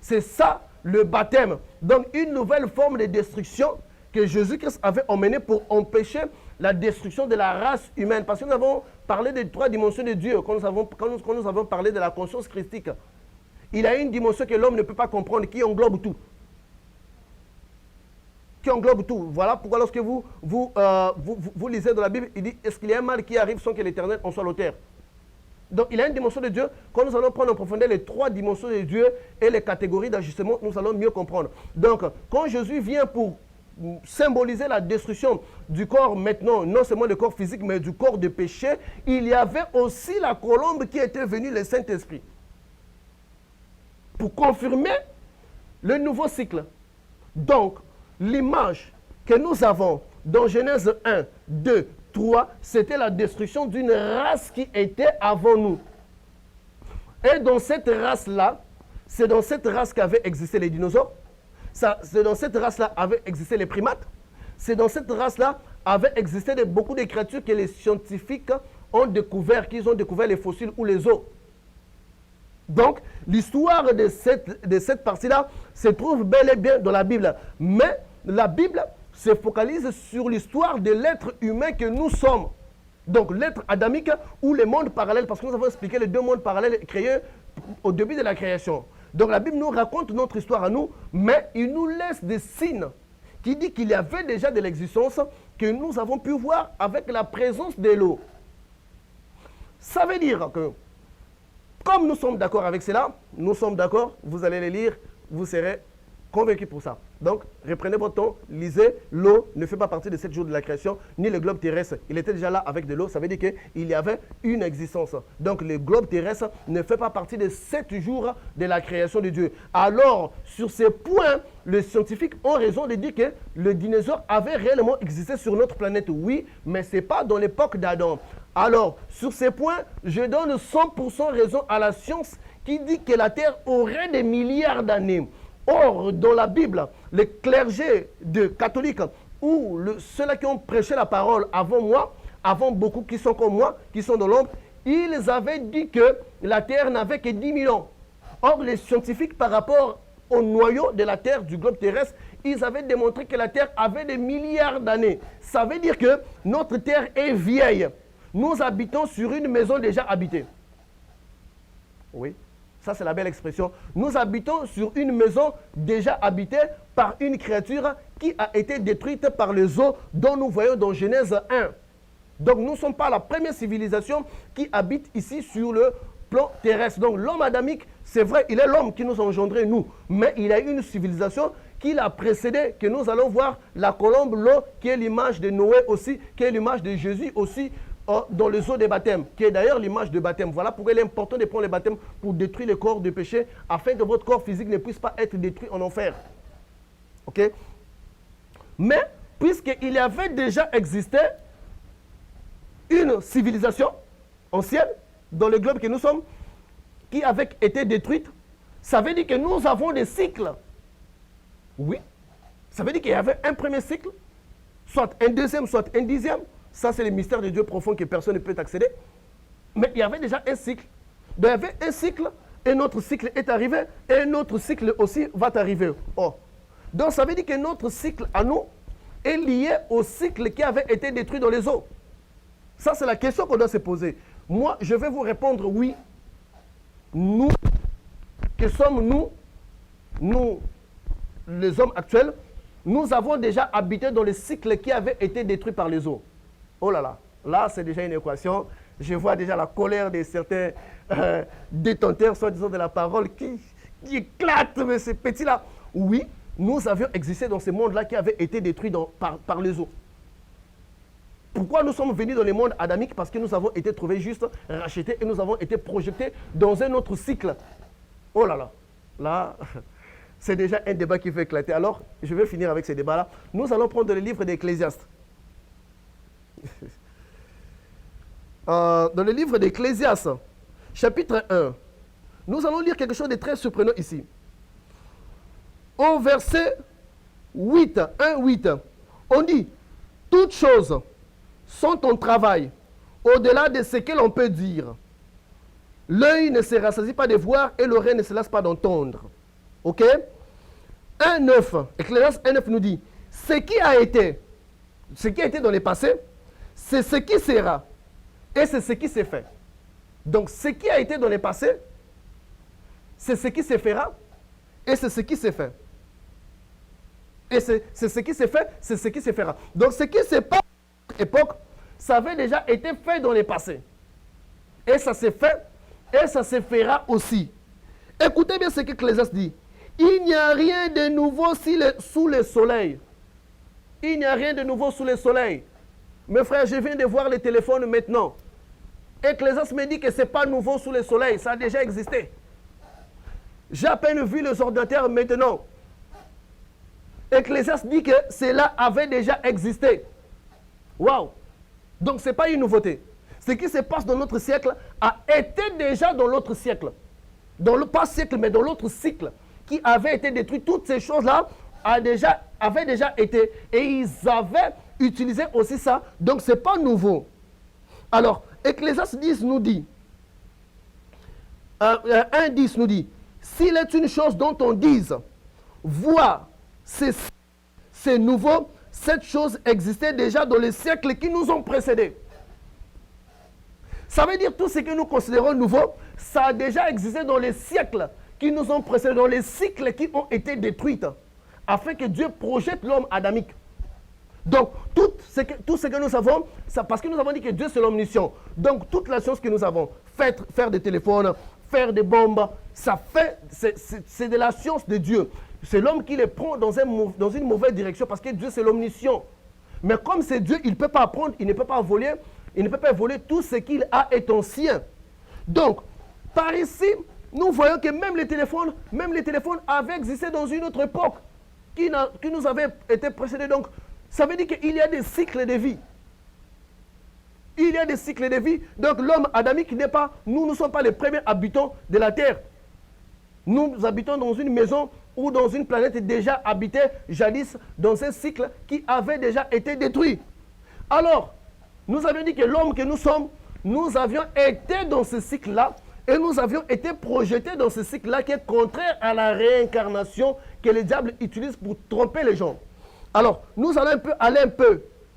S1: C'est ça le baptême. Donc, une nouvelle forme de destruction que Jésus-Christ avait emmenée pour empêcher la destruction de la race humaine. Parce que nous avons parlé des 3 dimensions de Dieu quand nous avons parlé de la conscience christique. Il y a une dimension que l'homme ne peut pas comprendre, qui englobe tout. Qui englobe tout. Voilà pourquoi lorsque vous lisez dans la Bible, il dit, est-ce qu'il y a un mal qui arrive sans que l'Éternel en soit l'auteur? Donc, il y a une dimension de Dieu. Quand nous allons prendre en profondeur les 3 dimensions de Dieu et les catégories d'ajustement, nous allons mieux comprendre. Donc, quand Jésus vient pour symboliser la destruction du corps maintenant, non seulement du corps physique, mais du corps de péché, il y avait aussi la colombe qui était venue, le Saint-Esprit, pour confirmer le nouveau cycle. Donc, l'image que nous avons dans Genèse 1, 2, 3, c'était la destruction d'une race qui était avant nous. Et dans cette race-là, c'est dans cette race qu'avaient existé les dinosaures, c'est dans cette race-là avaient existé les primates, c'est dans cette race-là avaient existé beaucoup de créatures que les scientifiques ont découvert, qu'ils ont découvert les fossiles ou les os. Donc, l'histoire de cette partie-là se trouve bel et bien dans la Bible. Mais la Bible se focalise sur l'histoire de l'être humain que nous sommes. Donc, l'être adamique ou les mondes parallèles, parce que nous avons expliqué les 2 mondes parallèles créés au début de la création. Donc, la Bible nous raconte notre histoire à nous, mais il nous laisse des signes qui disent qu'il y avait déjà de l'existence que nous avons pu voir avec la présence de l'eau. Ça veut dire que, comme nous sommes d'accord avec cela, nous sommes d'accord, vous allez les lire, vous serez convaincus pour ça. Donc, reprenez votre temps, lisez, l'eau ne fait pas partie de 7 jours de la création, ni le globe terrestre. Il était déjà là avec de l'eau, ça veut dire qu'il y avait une existence. Donc, le globe terrestre ne fait pas partie de 7 jours de la création de Dieu. Alors, sur ces points, les scientifiques ont raison de dire que le dinosaure avait réellement existé sur notre planète, oui, mais ce n'est pas dans l'époque d'Adam. Alors, sur ces points, je donne 100% raison à la science qui dit que la Terre aurait des milliards d'années. Or, dans la Bible, les clergés catholiques ou ceux-là qui ont prêché la parole avant moi, avant beaucoup qui sont comme moi, qui sont dans l'ombre, ils avaient dit que la Terre n'avait que 10 000 ans. Or, les scientifiques, par rapport au noyau de la Terre, du globe terrestre, ils avaient démontré que la Terre avait des milliards d'années. Ça veut dire que notre Terre est vieille. Nous habitons sur une maison déjà habitée. Oui. Ça, c'est la belle expression. Nous habitons sur une maison déjà habitée par une créature qui a été détruite par les eaux dont nous voyons dans Genèse 1. Donc, nous ne sommes pas la première civilisation qui habite ici sur le plan terrestre. Donc, l'homme adamique, c'est vrai, il est l'homme qui nous a engendré, nous. Mais il y a une civilisation qui l'a précédé, que nous allons voir la colombe, l'eau, qui est l'image de Noé aussi, qui est l'image de Jésus aussi, dans les eaux des baptêmes, qui est d'ailleurs l'image de baptême. Voilà pourquoi il est important de prendre le baptême pour détruire le corps de péché, afin que votre corps physique ne puisse pas être détruit en enfer. Ok? Mais, puisqu'il y avait déjà existé une civilisation ancienne, dans le globe que nous sommes, qui avait été détruite, ça veut dire que nous avons des cycles. Oui. Ça veut dire qu'il y avait un premier cycle, soit un deuxième, soit un dixième. Ça, c'est le mystère de Dieu profond que personne ne peut accéder. Mais il y avait déjà un cycle. Donc, il y avait un cycle, et notre cycle est arrivé, et notre cycle aussi va arriver. Oh. Donc, ça veut dire que notre cycle à nous est lié au cycle qui avait été détruit dans les eaux. Ça, c'est la question qu'on doit se poser. Moi, je vais vous répondre oui. Nous, que sommes-nous, nous, les hommes actuels, nous avons déjà habité dans le cycle qui avait été détruit par les eaux. Oh là là, là, c'est déjà une équation. Je vois déjà la colère de certains détenteurs, soi-disant, de la parole qui éclatent, mais ces petits-là. Oui, nous avions existé dans ce monde-là qui avait été détruit par les eaux. Pourquoi nous sommes venus dans le monde adamique? Parce que nous avons été trouvés justes, rachetés, et nous avons été projetés dans un autre cycle. Oh là là, là, c'est déjà un débat qui fait éclater. Alors, je vais finir avec ce débat-là. Nous allons prendre le livre d'Ecclésiaste. Dans le livre d'Ecclésiaste, chapitre 1, nous allons lire quelque chose de très surprenant ici. Au verset 8, 1-8, on dit « Toutes choses sont en travail, au-delà de ce que l'on peut dire. L'œil ne se rassasie pas de voir et l'oreille ne se lasse pas d'entendre. » Ok? 1-9, Ecclésiaste 1-9 nous dit « Ce qui a été dans le passé, c'est ce qui sera. Et c'est ce qui s'est fait. » Donc, ce qui a été dans le passé, c'est ce qui se fera, et c'est ce qui s'est fait. Et c'est ce qui s'est fait, c'est ce qui se fera. Donc, ce qui s'est passé à cette époque, ça avait déjà été fait dans le passé. Et ça s'est fait, et ça se fera aussi. Écoutez bien ce que Ecclésiaste dit. Il n'y a rien de nouveau sous le soleil. Il n'y a rien de nouveau sous le soleil. Mes frères, je viens de voir le téléphone maintenant. Ecclésiaste me dit que ce n'est pas nouveau sous le soleil, ça a déjà existé. J'ai à peine vu les ordinateurs maintenant. Ecclésiaste dit que cela avait déjà existé. Waouh! Donc ce n'est pas une nouveauté. Ce qui se passe dans notre siècle a été déjà dans l'autre siècle. Pas siècle, mais dans l'autre cycle qui avait été détruit. Toutes ces choses-là avaient déjà été. Et ils avaient utilisé aussi ça. Donc ce n'est pas nouveau. Alors, Ecclésiaste 10 nous dit, 1:10 nous dit, s'il est une chose dont on dise, vois, c'est nouveau, cette chose existait déjà dans les siècles qui nous ont précédés. Ça veut dire tout ce que nous considérons nouveau, ça a déjà existé dans les siècles qui nous ont précédés, dans les cycles qui ont été détruits, afin que Dieu projette l'homme adamique. Donc, tout ce que nous avons, parce que nous avons dit que Dieu c'est l'omniscient. Donc, toute la science que nous avons, faire des téléphones, faire des bombes, c'est de la science de Dieu. C'est l'homme qui les prend dans une mauvaise direction parce que Dieu c'est l'omniscient. Mais comme c'est Dieu, il ne peut pas apprendre, il ne peut pas voler, il ne peut pas voler tout ce qu'il a est ancien. Donc, par ici, nous voyons que même les téléphones avaient existé dans une autre époque qui nous avait été précédée. Donc, ça veut dire qu'il y a des cycles de vie. Il y a des cycles de vie. Donc l'homme adamique n'est pas, nous ne sommes pas les premiers habitants de la terre. Nous habitons dans une maison ou dans une planète déjà habitée jadis dans un cycle qui avait déjà été détruit. Alors, nous avions dit que l'homme que nous sommes, nous avions été dans ce cycle-là et nous avions été projetés dans ce cycle-là qui est contraire à la réincarnation que le diable utilise pour tromper les gens. Alors, nous allons aller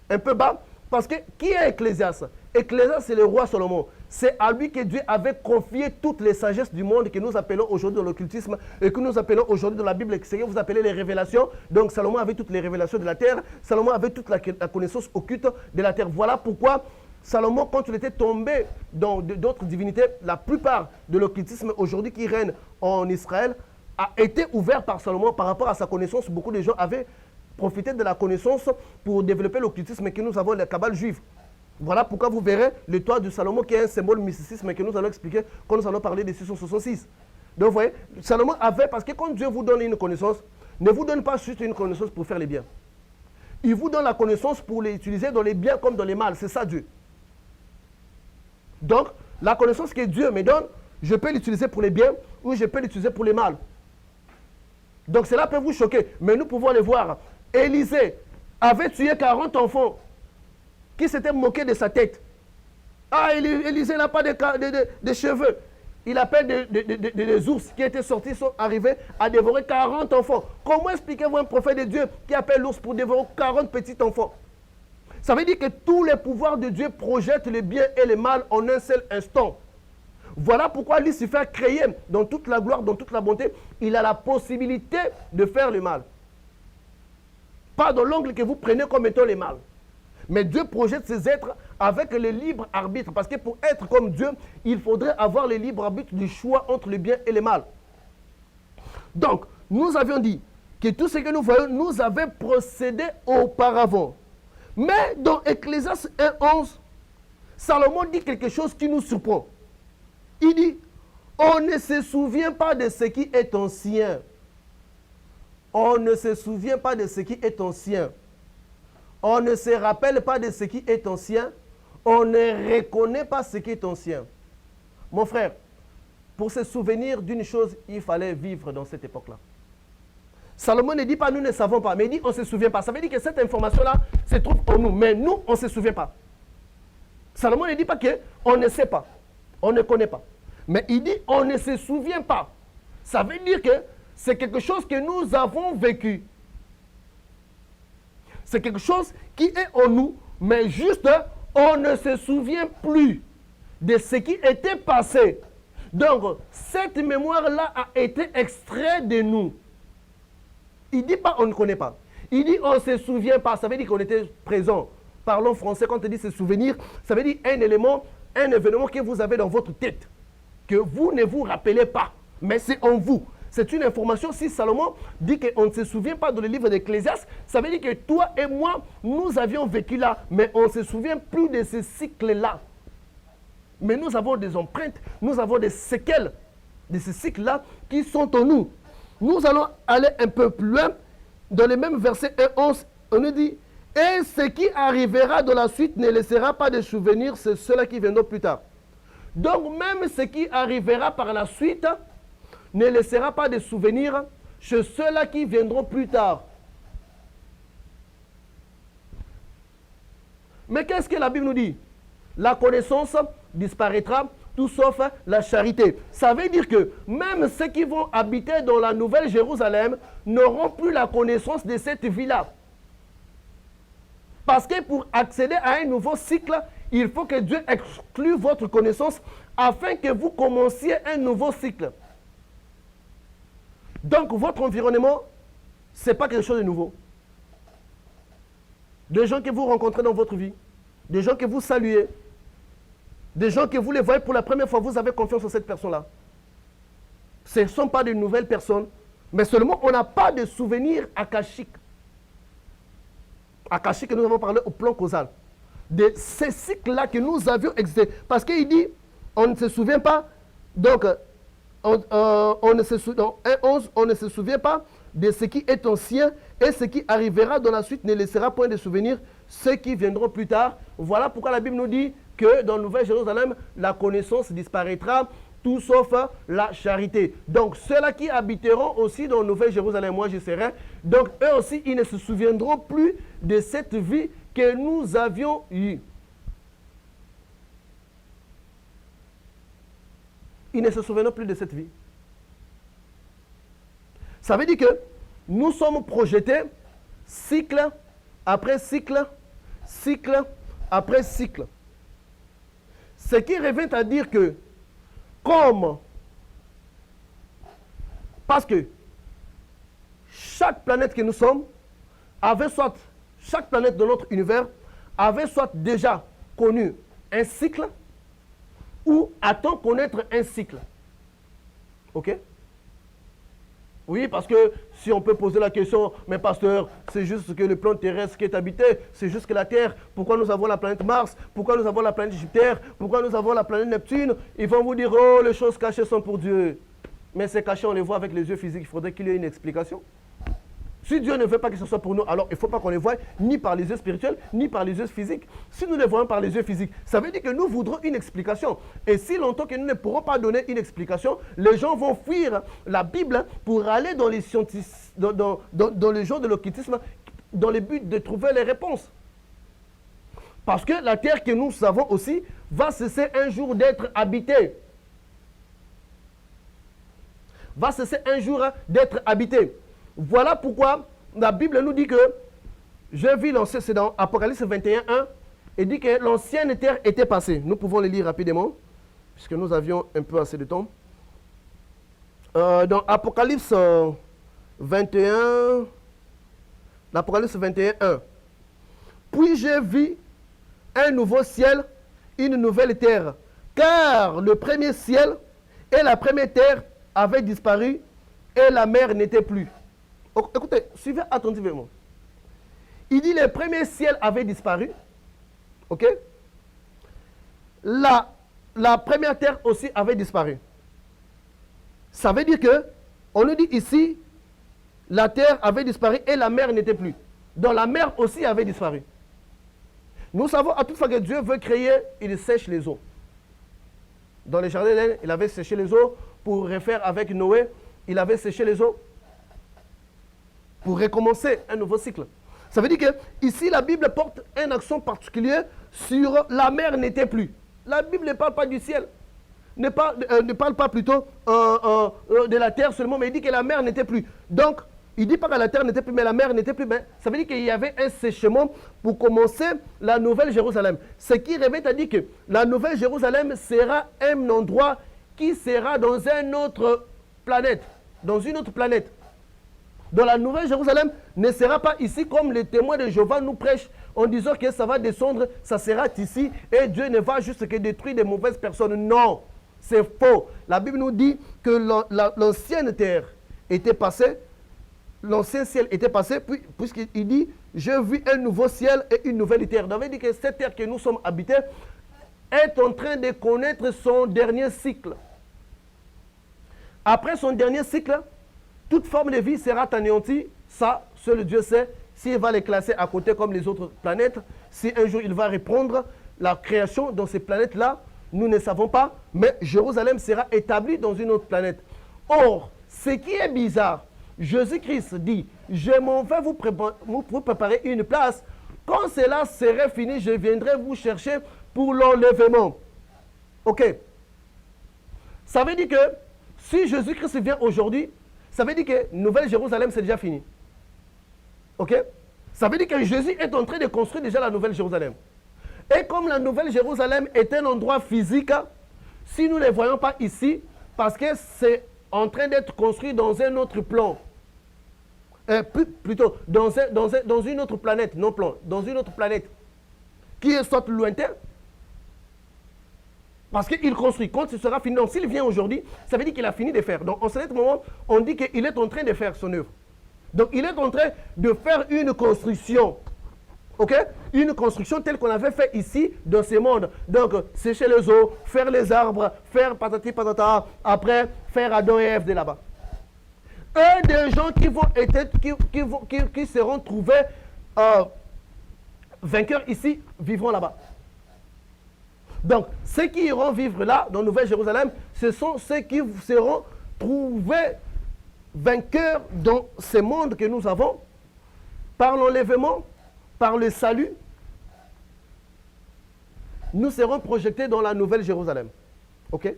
S1: un peu bas, parce que qui est Ecclésiaste? Ecclésiaste, c'est le roi Salomon. C'est à lui que Dieu avait confié toutes les sagesses du monde que nous appelons aujourd'hui dans l'occultisme et que nous appelons aujourd'hui dans la Bible, ce que vous appelez les révélations. Donc, Salomon avait toutes les révélations de la terre. Salomon avait toute la connaissance occulte de la terre. Voilà pourquoi Salomon, quand il était tombé dans d'autres divinités, la plupart de l'occultisme aujourd'hui qui règne en Israël a été ouvert par Salomon par rapport à sa connaissance. Beaucoup de gens avaient profiter de la connaissance pour développer l'occultisme que nous avons, la Kabbale juive. Voilà pourquoi vous verrez le toit de Salomon qui est un symbole mysticisme que nous allons expliquer quand nous allons parler de 666. Donc vous voyez, Salomon avait, parce que quand Dieu vous donne une connaissance, ne vous donne pas juste une connaissance pour faire les biens. Il vous donne la connaissance pour l'utiliser dans les biens comme dans les mal. C'est ça Dieu. Donc, la connaissance que Dieu me donne, je peux l'utiliser pour les biens ou je peux l'utiliser pour les mal. Donc cela peut vous choquer, mais nous pouvons le voir. Élisée avait tué 40 enfants qui s'étaient moqués de sa tête. Ah, Élisée n'a pas de cheveux. Il appelle des ours qui étaient sortis, sont arrivés à dévorer 40 enfants. Comment expliquez-vous un prophète de Dieu qui appelle l'ours pour dévorer 40 petits enfants? Ça veut dire que tous les pouvoirs de Dieu projettent le bien et le mal en un seul instant. Voilà pourquoi Lucifer, créé dans toute la gloire, dans toute la bonté, il a la possibilité de faire le mal. Pas dans l'angle que vous prenez comme étant le mal. Mais Dieu projette ses êtres avec le libre arbitre. Parce que pour être comme Dieu, il faudrait avoir le libre arbitre du choix entre le bien et le mal. Donc, nous avions dit que tout ce que nous voyons nous avait procédé auparavant. Mais dans Ecclésiaste 1:11, Salomon dit quelque chose qui nous surprend. Il dit, on ne se souvient pas de ce qui est ancien. On ne se souvient pas de ce qui est ancien. On ne se rappelle pas de ce qui est ancien. On ne reconnaît pas ce qui est ancien. Mon frère, pour se souvenir d'une chose, il fallait vivre dans cette époque-là. Salomon ne dit pas nous ne savons pas, mais il dit on ne se souvient pas. Ça veut dire que cette information-là se trouve en nous, mais nous, on ne se souvient pas. Salomon ne dit pas qu'on ne sait pas, on ne connaît pas. Mais il dit on ne se souvient pas. Ça veut dire que c'est quelque chose que nous avons vécu. C'est quelque chose qui est en nous, mais juste on ne se souvient plus de ce qui était passé. Donc, cette mémoire-là a été extraite de nous. Il ne dit pas on ne connaît pas. Il dit on ne se souvient pas. Ça veut dire qu'on était présent. Parlons français, quand on dit se souvenir, ça veut dire un élément, un événement que vous avez dans votre tête, que vous ne vous rappelez pas, mais c'est en vous. C'est une information. Si Salomon dit qu'on ne se souvient pas dans le livre d'Ecclésiaste, ça veut dire que toi et moi, nous avions vécu là, mais on ne se souvient plus de ce cycle-là. Mais nous avons des empreintes, nous avons des séquelles de ce cycle-là qui sont en nous. Nous allons aller un peu plus loin. Dans le même verset 1:11, on nous dit « Et ce qui arrivera dans la suite ne laissera pas de souvenirs, c'est ceux-là qui viendront plus tard. » Donc même ce qui arrivera par la suite ne laissera pas de souvenirs chez ceux-là qui viendront plus tard. Mais qu'est-ce que la Bible nous dit? La connaissance disparaîtra, tout sauf la charité. Ça veut dire que même ceux qui vont habiter dans la Nouvelle Jérusalem n'auront plus la connaissance de cette vie-là. Parce que pour accéder à un nouveau cycle, il faut que Dieu exclue votre connaissance afin que vous commenciez un nouveau cycle. Donc votre environnement, ce n'est pas quelque chose de nouveau. Des gens que vous rencontrez dans votre vie, des gens que vous saluez, des gens que vous les voyez pour la première fois, vous avez confiance en cette personne-là. Ce ne sont pas de nouvelles personnes, mais seulement on n'a pas de souvenirs akashiques. Akashique que nous avons parlé au plan causal. De ces cycles-là que nous avions existé. Parce qu'il dit, on ne se souvient pas, donc on ne se souvient pas de ce qui est ancien et ce qui arrivera dans la suite ne laissera point de souvenirs ceux qui viendront plus tard. Voilà pourquoi la Bible nous dit que dans Nouvelle Jérusalem, la connaissance disparaîtra, tout sauf la charité. Donc ceux-là qui habiteront aussi dans Nouvelle Jérusalem, moi je serai, donc eux aussi, ils ne se souviendront plus de cette vie que nous avions eue. Ils ne se souviendront plus de cette vie. Ça veut dire que nous sommes projetés cycle après cycle, cycle après cycle. Ce qui revient à dire que parce que chaque planète que nous sommes avait soit, chaque planète de notre univers avait soit déjà connu un cycle ou attend connaître un cycle. Ok? Oui, parce que si on peut poser la question, mais pasteur, c'est juste que le plan terrestre qui est habité, c'est juste que la Terre, pourquoi nous avons la planète Mars, pourquoi nous avons la planète Jupiter, pourquoi nous avons la planète Neptune, ils vont vous dire, oh, les choses cachées sont pour Dieu. Mais c'est caché, on les voit avec les yeux physiques, il faudrait qu'il y ait une explication. Si Dieu ne veut pas que ce soit pour nous, alors il ne faut pas qu'on les voie ni par les yeux spirituels, ni par les yeux physiques. Si nous les voyons par les yeux physiques, ça veut dire que nous voudrons une explication. Et si longtemps que nous ne pourrons pas donner une explication, les gens vont fuir la Bible pour aller dans les dans les genres de l'occultisme, dans le but de trouver les réponses. Parce que la terre que nous savons aussi va cesser un jour d'être habité. Va cesser un jour d'être habité. Voilà pourquoi la Bible nous dit que, je vis l'ancien, c'est dans Apocalypse 21, 1, et dit que l'ancienne terre était passée. Nous pouvons le lire rapidement, puisque nous avions un peu assez de temps. Dans Apocalypse 21, l'Apocalypse 21, 1. Puis j'ai vu un nouveau ciel, une nouvelle terre, car le premier ciel et la première terre avaient disparu et la mer n'était plus. Écoutez, suivez attentivement. Il dit le premier ciel avait disparu. Ok? La première terre aussi avait disparu. Ça veut dire que, on nous dit ici, la terre avait disparu et la mer n'était plus. Donc la mer aussi avait disparu. Nous savons à toute fois que Dieu veut créer, il sèche les eaux. Dans les jardins d'Éden, il avait séché les eaux pour refaire avec Noé. Il avait séché les eaux pour recommencer un nouveau cycle. Ça veut dire que ici la Bible porte un accent particulier sur la mer n'était plus. La Bible ne parle pas du ciel. Ne parle pas plutôt de la terre seulement, mais il dit que la mer n'était plus. Donc, il ne dit pas que la terre n'était plus, mais la mer n'était plus. Mais ça veut dire qu'il y avait un séchement pour commencer la Nouvelle Jérusalem. Ce qui revient à dire que la Nouvelle Jérusalem sera un endroit qui sera dans une autre planète. Dans une autre planète. Donc la Nouvelle Jérusalem ne sera pas ici comme les témoins de Jéhovah nous prêchent en disant que ça va descendre, ça sera ici et Dieu ne va juste que détruire des mauvaises personnes. Non, c'est faux. La Bible nous dit que l'ancienne terre était passée, l'ancien ciel était passé, puisqu'il dit « J'ai vu un nouveau ciel et une nouvelle terre ». Ça veut dire que cette terre que nous sommes habités est en train de connaître son dernier cycle. Après son dernier cycle, toute forme de vie sera anéantie. Ça, seul Dieu sait s'il va les classer à côté comme les autres planètes. Si un jour il va reprendre la création dans ces planètes-là, nous ne savons pas. Mais Jérusalem sera établie dans une autre planète. Or, ce qui est bizarre, Jésus-Christ dit, je m'en vais vous préparer une place. Quand cela serait fini, je viendrai vous chercher pour l'enlèvement. Ok. Ça veut dire que si Jésus-Christ vient aujourd'hui, ça veut dire que Nouvelle Jérusalem, c'est déjà fini. Ok? Ça veut dire que Jésus est en train de construire déjà la Nouvelle Jérusalem. Et comme la Nouvelle Jérusalem est un endroit physique, si nous ne les voyons pas ici, parce que c'est en train d'être construit dans un autre plan, plutôt dans une autre planète, non plan, dans une autre planète, qui est soit lointaine, parce qu'il construit. Quand ce sera fini, donc s'il vient aujourd'hui, ça veut dire qu'il a fini de faire. Donc en ce moment, on dit qu'il est en train de faire son œuvre. Donc il est en train de faire une construction. Ok? Une construction telle qu'on avait fait ici dans ce monde. Donc sécher les eaux, faire les arbres, faire patati patata, après faire Adam et Ève de là-bas. Un des gens qui seront trouvés vainqueurs ici, vivront là-bas. Donc, ceux qui iront vivre là, dans Nouvelle-Jérusalem, ce sont ceux qui seront trouvés vainqueurs dans ce monde que nous avons, par l'enlèvement, par le salut. Nous serons projetés dans la Nouvelle-Jérusalem. Ok?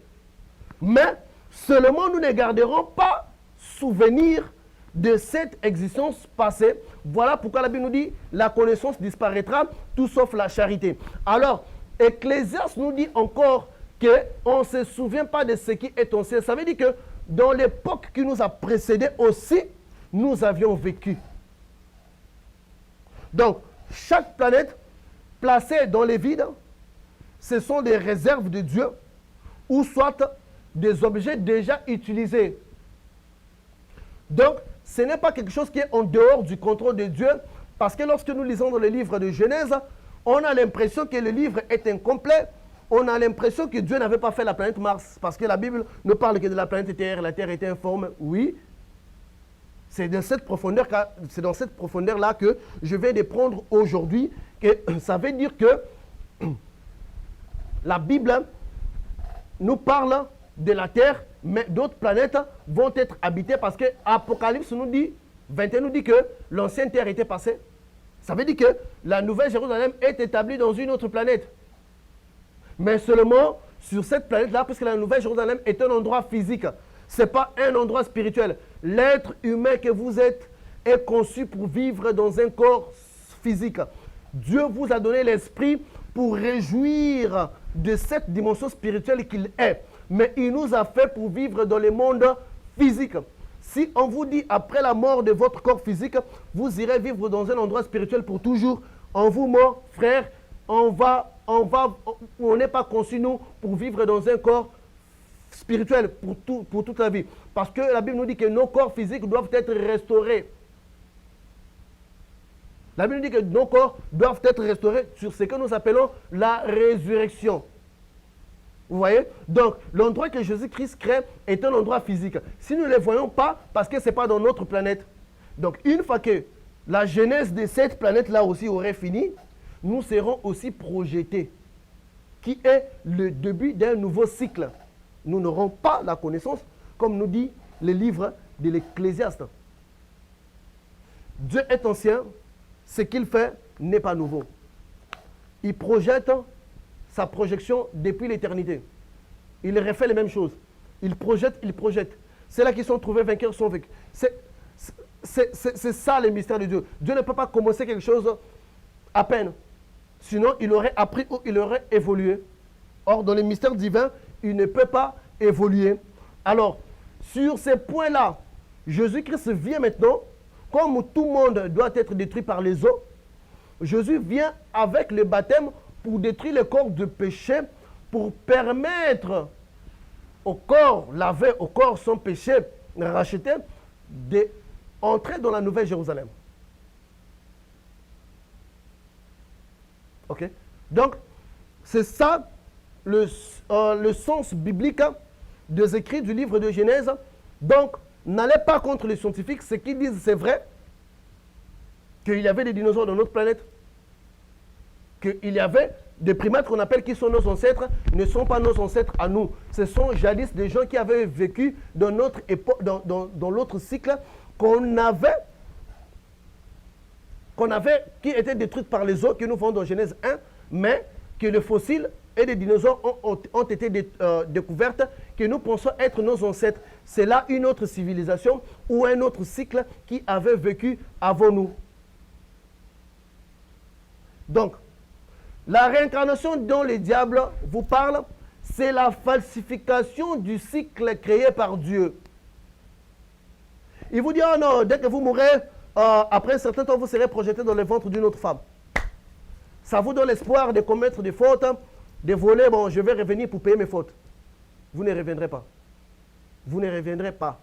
S1: Mais, seulement nous ne garderons pas souvenir de cette existence passée. Voilà pourquoi la Bible nous dit, la connaissance disparaîtra, tout sauf la charité. Alors, Ecclésiaste nous dit encore qu'on ne se souvient pas de ce qui est ancien. Ça veut dire que dans l'époque qui nous a précédés aussi, nous avions vécu. Donc, chaque planète placée dans les vides, ce sont des réserves de Dieu ou soit des objets déjà utilisés. Donc, ce n'est pas quelque chose qui est en dehors du contrôle de Dieu, parce que lorsque nous lisons dans le livre de Genèse, on a l'impression que le livre est incomplet. On a l'impression que Dieu n'avait pas fait la planète Mars. Parce que la Bible ne parle que de la planète Terre. La Terre était informe. Oui. C'est dans cette profondeur-là que je vais de prendre aujourd'hui. Ça veut dire que la Bible nous parle de la Terre, mais d'autres planètes vont être habitées parce que Apocalypse nous dit, 21 nous dit que l'ancienne Terre était passée. Ça veut dire que la Nouvelle Jérusalem est établie dans une autre planète. Mais seulement sur cette planète-là, puisque la Nouvelle Jérusalem est un endroit physique. Ce n'est pas un endroit spirituel. L'être humain que vous êtes est conçu pour vivre dans un corps physique. Dieu vous a donné l'esprit pour réjouir de cette dimension spirituelle qu'il est. Mais il nous a fait pour vivre dans le monde physique. Si on vous dit après la mort de votre corps physique, vous irez vivre dans un endroit spirituel pour toujours, on vous mord, frère, on n'est pas conçu, nous, pour vivre dans un corps spirituel pour toute la vie. Parce que la Bible nous dit que nos corps physiques doivent être restaurés. La Bible nous dit que nos corps doivent être restaurés sur ce que nous appelons la résurrection. Vous voyez? Donc, l'endroit que Jésus-Christ crée est un endroit physique. Si nous ne le voyons pas, parce que ce n'est pas dans notre planète. Donc, une fois que la genèse de cette planète-là aussi aurait fini, nous serons aussi projetés, qui est le début d'un nouveau cycle. Nous n'aurons pas la connaissance, comme nous dit le livre de l'Ecclésiaste. Dieu est ancien, ce qu'il fait n'est pas nouveau. Il projette sa projection depuis l'éternité. Il refait les mêmes choses. Il projette, il projette. C'est là qu'ils sont trouvés vainqueurs, sont vaincus. C'est ça le mystère de Dieu. Dieu ne peut pas commencer quelque chose à peine. Sinon, il aurait appris ou il aurait évolué. Or, dans le mystère divin, il ne peut pas évoluer. Alors, sur ces points-là, Jésus-Christ vient maintenant, comme tout le monde doit être détruit par les eaux, Jésus vient avec le baptême pour détruire le corps de péché, pour permettre au corps lavé, au corps sans péché racheté, d'entrer dans la Nouvelle Jérusalem. Ok? Donc, c'est ça le sens biblique des écrits du livre de Genèse. Donc, n'allez pas contre les scientifiques. Ce qu'ils disent, c'est vrai qu'il y avait des dinosaures dans notre planète, qu'il y avait des primates qu'on appelle qui sont nos ancêtres, ne sont pas nos ancêtres à nous. Ce sont jadis des gens qui avaient vécu dans notre époque, dans l'autre cycle qui étaient détruits par les eaux que nous voyons dans Genèse 1, mais que les fossiles et les dinosaures ont été découvertes, que nous pensons être nos ancêtres. C'est là une autre civilisation ou un autre cycle qui avait vécu avant nous. Donc, la réincarnation dont le diable vous parle, c'est la falsification du cycle créé par Dieu. Il vous dit, oh non, dès que vous mourrez, après un certain temps, vous serez projeté dans le ventre d'une autre femme. Ça vous donne l'espoir de commettre des fautes, de voler, bon, je vais revenir pour payer mes fautes. Vous ne reviendrez pas. Vous ne reviendrez pas.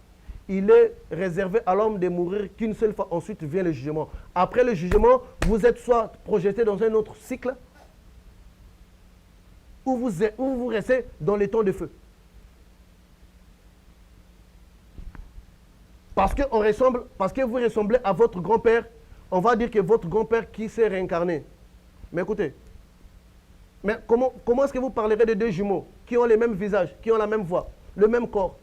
S1: Il est réservé à l'homme de mourir qu'une seule fois, ensuite vient le jugement. Après le jugement, vous êtes soit projeté dans un autre cycle, ou vous restez dans les temps de feu. Parce que vous ressemblez à votre grand-père, on va dire que votre grand-père qui s'est réincarné. Mais écoutez, mais comment est-ce que vous parlerez de deux jumeaux qui ont les mêmes visages, qui ont la même voix, le même corps?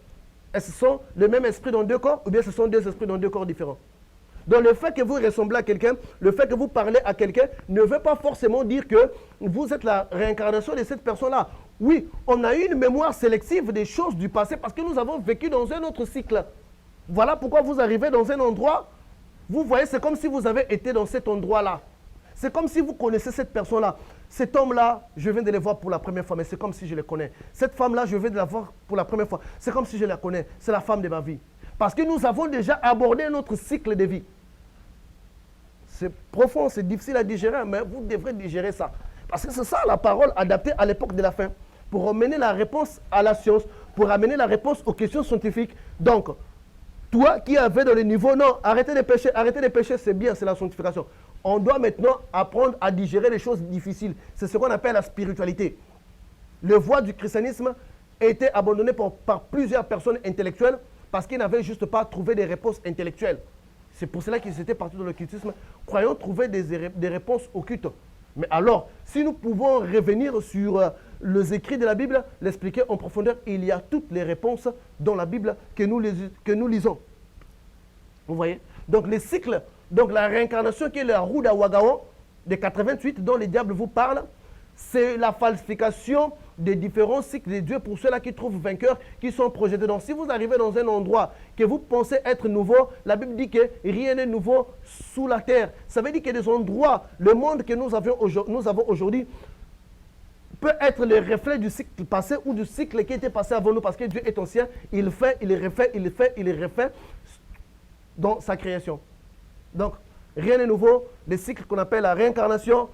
S1: Est-ce que ce sont le même esprit dans deux corps ou bien ce sont deux esprits dans deux corps différents? Donc le fait que vous ressemblez à quelqu'un, le fait que vous parlez à quelqu'un ne veut pas forcément dire que vous êtes la réincarnation de cette personne-là. Oui, on a eu une mémoire sélective des choses du passé parce que nous avons vécu dans un autre cycle. Voilà pourquoi vous arrivez dans un endroit, vous voyez, c'est comme si vous avez été dans cet endroit-là. C'est comme si vous connaissez cette personne-là. Cet homme-là, je viens de le voir pour la première fois, mais c'est comme si je le connais. Cette femme-là, je viens de la voir pour la première fois. C'est comme si je la connais. C'est la femme de ma vie. Parce que nous avons déjà abordé notre cycle de vie. C'est profond, c'est difficile à digérer, mais vous devrez digérer ça. Parce que c'est ça la parole adaptée à l'époque de la fin. Pour amener la réponse à la science, pour amener la réponse aux questions scientifiques. Donc, toi qui avais dans le niveau, non, arrêtez de pécher, c'est bien, c'est la sanctification. On doit maintenant apprendre à digérer les choses difficiles. C'est ce qu'on appelle la spiritualité. Le voie du christianisme a été abandonné par plusieurs personnes intellectuelles parce qu'ils n'avaient juste pas trouvé des réponses intellectuelles. C'est pour cela qu'ils étaient partis dans l'occultisme, croyant trouver des réponses occultes. Mais alors, si nous pouvons revenir sur les écrits de la Bible, l'expliquer en profondeur, il y a toutes les réponses dans la Bible que nous lisons. Vous voyez? Donc les cycles, donc la réincarnation qui est la roue d'Awagaon de 88 dont le diable vous parle, c'est la falsification des différents cycles de Dieu pour ceux-là qui trouvent vainqueurs, qui sont projetés. Donc si vous arrivez dans un endroit que vous pensez être nouveau, la Bible dit que rien n'est nouveau sous la terre. Ça veut dire que des endroits, le monde que nous avons aujourd'hui, peut être le reflet du cycle passé ou du cycle qui était passé avant nous, parce que Dieu est ancien, il fait, il refait, il fait, il refait dans sa création. Donc, rien n'est nouveau. Le cycle qu'on appelle la réincarnation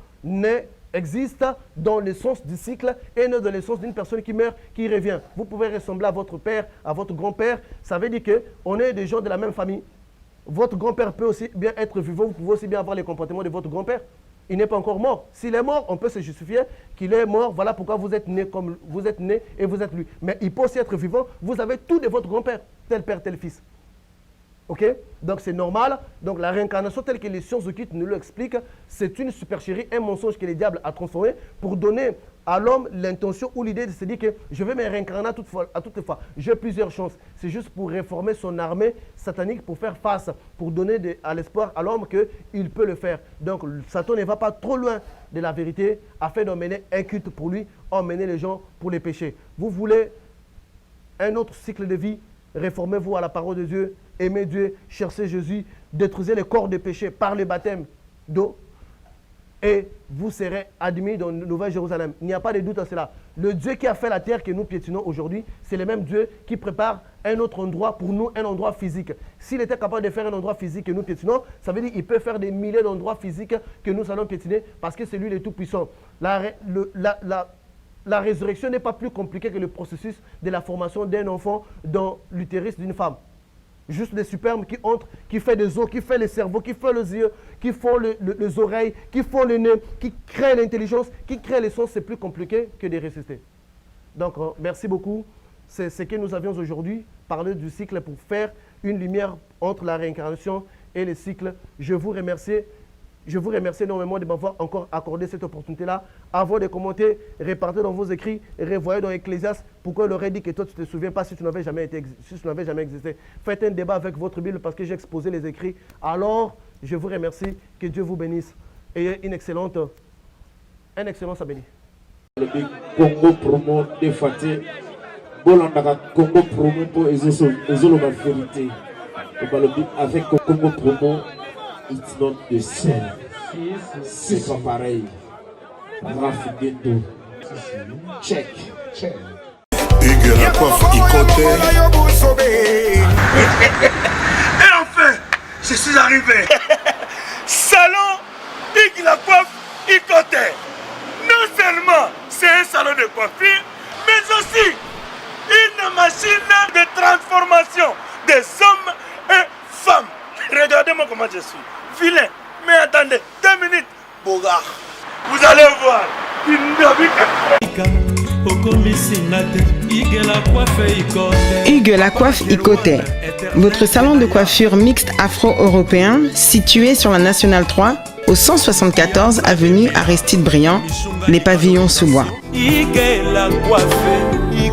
S1: existe dans le sens du cycle et non dans le sens d'une personne qui meurt, qui revient. Vous pouvez ressembler à votre père, à votre grand-père. Ça veut dire qu'on est des gens de la même famille. Votre grand-père peut aussi bien être vivant, vous pouvez aussi bien avoir les comportements de votre grand-père. Il n'est pas encore mort. S'il est mort, on peut se justifier qu'il est mort. Voilà pourquoi vous êtes né comme vous êtes né et vous êtes lui. Mais il peut aussi être vivant. Vous avez tout de votre grand-père, tel père, tel fils. Ok? Donc c'est normal. Donc la réincarnation telle que les sciences occultes nous l'expliquent, c'est une supercherie, un mensonge que le diable a transformé pour donner à l'homme l'intention ou l'idée de se dire que je vais me réincarner à toutes fois. J'ai plusieurs chances. C'est juste pour réformer son armée satanique, pour faire face, pour donner à l'espoir à l'homme qu'il peut le faire. Donc Satan ne va pas trop loin de la vérité afin d'emmener un culte pour lui, emmener les gens pour les péchés. Vous voulez un autre cycle de vie? Réformez-vous à la parole de Dieu, aimez Dieu, cherchez Jésus, détruisez les corps de péché par le baptême d'eau et vous serez admis dans la Nouvelle Jérusalem. Il n'y a pas de doute à cela. Le Dieu qui a fait la terre que nous piétinons aujourd'hui, c'est le même Dieu qui prépare un autre endroit pour nous, un endroit physique. S'il était capable de faire un endroit physique que nous piétinons, ça veut dire qu'il peut faire des milliers d'endroits physiques que nous allons piétiner parce que c'est lui le Tout-Puissant. La résurrection n'est pas plus compliquée que le processus de la formation d'un enfant dans l'utérus d'une femme. Juste des spermes qui entrent, qui fait des os, qui fait le cerveau, qui fait les yeux, qui font les oreilles, qui font le nez, qui créent l'intelligence, qui créent les sens. C'est plus compliqué que de ressusciter. Donc, merci beaucoup. C'est ce que nous avions aujourd'hui, parler du cycle pour faire une lumière entre la réincarnation et le cycle. Je vous remercie. Je vous remercie énormément de m'avoir encore accordé cette opportunité-là. Avant de commenter, répartez dans vos écrits, revoyez dans Ecclésiaste pourquoi il aurait dit que toi tu ne te souviens pas si tu n'avais jamais existé. Faites un débat avec votre Bible parce que j'ai exposé les écrits. Alors, je vous remercie, que Dieu vous bénisse. Ayez un excellent samedi.
S2: Le Congo promo de Fatih, Bolandaka Congo promo pour la vérité. Avec Congo promo. It's not the same. C'est pas pareil. Raph Ghetto. Check.
S3: Hugues la coiffe Ikoté.
S4: Et enfin, je suis arrivé. Salon Hugues la coiffe Ikoté. Non seulement c'est un salon de coiffure, mais aussi une machine de transformation des hommes et femmes. Regardez-moi comment je suis. Vilain. Mais attendez, 2 minutes. Bogart. Vous allez voir.
S5: Hugues la coiffe Ikoté. Votre salon de coiffure mixte afro-européen situé sur la Nationale 3 au 174 avenue Aristide Briand, les pavillons sous bois.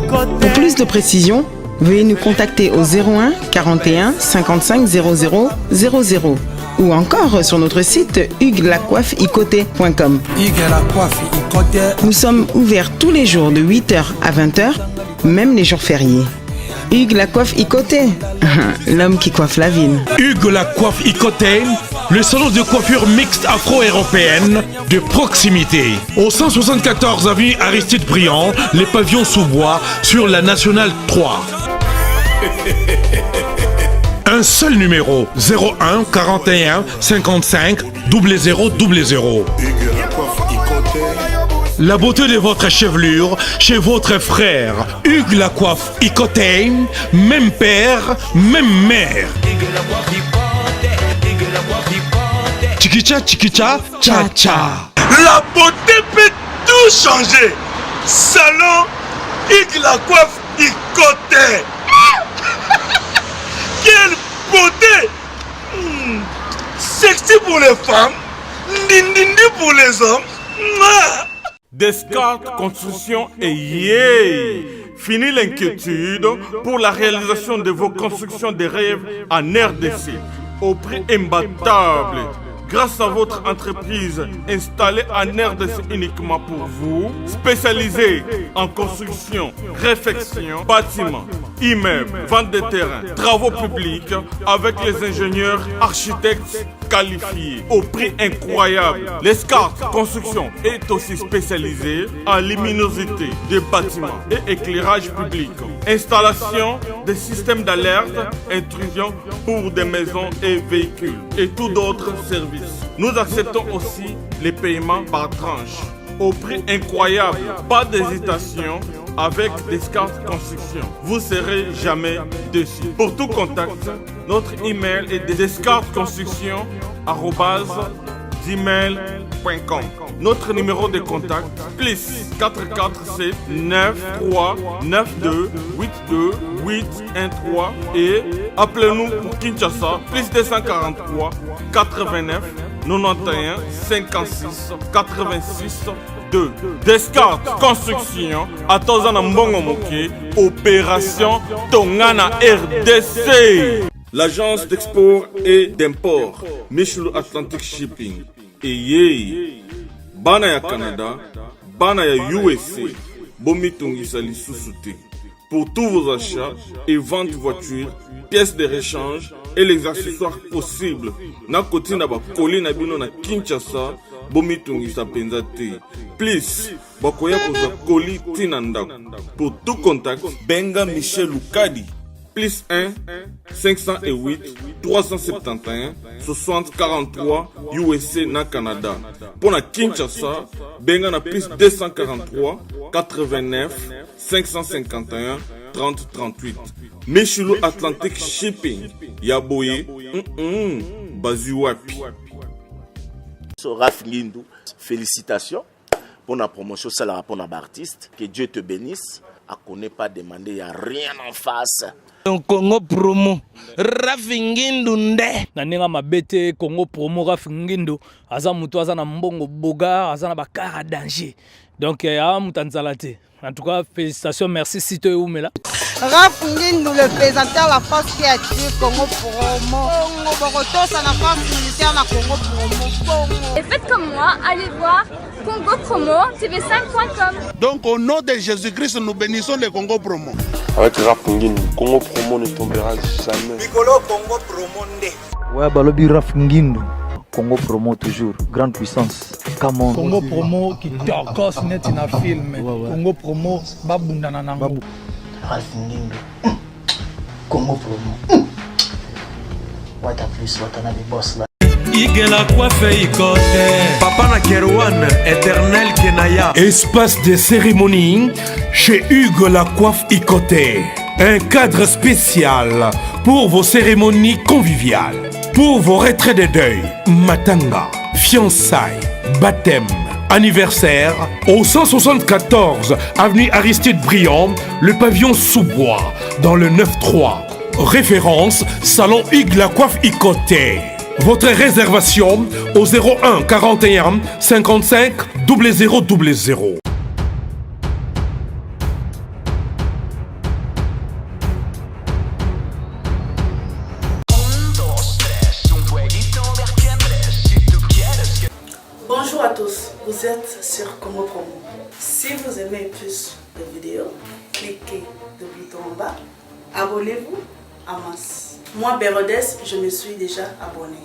S5: Pour plus de précisions, veuillez nous contacter au 01 41 55 00 00 ou encore sur notre site hugueslacoiffeikoté.com. Nous sommes ouverts tous les jours de 8h à 20h, même les jours fériés. Hugues la coiffe Ikoté, l'homme qui coiffe la ville.
S6: Hugues la coiffe Ikoté, le salon de coiffure mixte afro-européenne de proximité. Au 174 avenue Aristide Briand, les pavillons sous bois sur la Nationale 3. Un seul numéro, 01 41 55 00 00. La beauté de votre chevelure chez votre frère. Hugues la coiffe Ikoté, même père, même mère. Chikicha, chikicha, cha cha.
S4: La beauté peut tout changer. Salon Hugues la coiffe Ikoté. Quelle beauté! Sexy pour les femmes, dindindi pour les hommes. Descartes Construction et yeah! Fini l'inquiétude pour la réalisation de vos constructions de rêves en RDC au prix imbattable grâce à votre entreprise installée en RDC uniquement pour vous, spécialisée en construction, réfection, bâtiments, immeubles, vente de terrains, travaux publics, avec les ingénieurs architectes qualifiés au prix incroyable. L'Escart Construction est aussi spécialisée en luminosité des bâtiments et éclairage public, installation des systèmes d'alerte, intrusion pour des maisons et véhicules et tous d'autres services. Nous acceptons aussi les paiements par tranche au prix incroyable. Pas d'hésitation avec Descartes Construction. Vous serez jamais déçus. Pour tout contact, notre email est descartesconstruction@gmail.com. Notre numéro de contact plus 447 93 92 82 813 et appelez-nous pour Kinshasa plus 243 89 91 56 86 2. Descartes Construction à Tozana Mbongo Moké, opération Tongana RDC. L'agence d'export et d'import Michel Atlantic Shipping et Yei Bana ya Canada, Bana ya USA, Bomitungisa Lissusute. Pour tous vos achats et ventes de voitures, pièces de rechange et les accessoires possibles. Na koti na ba koli na bino na Kinshasa, Bomitungisa Penzate. Please, bakoya koza koli tinanda. Pour tout contact, Benga Michel Lukadi. Plus 1 508 371 60 43 USA na Canada. Pour la Kinshasa, benga na plus 243 89 551 30 38. Michelo Atlantic Shipping. Yaboye, Bazuapi.
S7: Raph Ngindou, félicitations pour la promotion, c'est la rapport d'artiste. Que Dieu te bénisse. À connaît pas demander, il n'y a rien en face.
S8: Congo promo Raph Ngindou nde naninga mabete Congo promo Raph Ngindou aza mutu aza na mbongo boga aza na bakara danger donc ya mutanzala te. En tout cas, félicitations, merci Sito Oumela.
S9: Raph Ngindou, le présentateur de la force créative Congo Promo. Congo Boroto, c'est la force militaire de Congo Promo.
S10: Et faites comme moi, allez voir Congo Promo, tv5.com.
S11: Donc au nom de Jésus-Christ, nous bénissons le Congo Promo.
S12: Avec Raph Ngindou, Congo Promo ne tombera jamais.
S13: Piccolo Congo Promo nde.
S14: Ouais, balobi Raph Ngindou. Congo Promo toujours, grande puissance. Come on.
S15: Congo Promo qui torcos net in a film. Congo Promo babunda na nango.
S16: Raph Ngindou. Congo Promo. What a plus, what a nabi boss là.
S6: Igela coiffe ikote. Papa na Kerouan, éternel Kenaya. Espace de cérémonie chez Hugues la coiffe Ikoté. Un cadre spécial pour vos cérémonies conviviales. Pour vos retraits de deuil, matanga, fiançailles, baptême, anniversaire, au 174 avenue Aristide Briand, le pavillon sous-bois, dans le 9-3. Référence, salon Hugues la coiffe Ikoté. Votre réservation au 01 41 55 0000.
S17: Bonjour à tous, vous êtes sur Congo Promo. Si vous aimez plus de vidéos, cliquez le bouton en bas, abonnez-vous en masse. Moi, Bérodès, je me suis déjà abonné.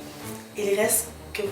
S17: Il reste que vous.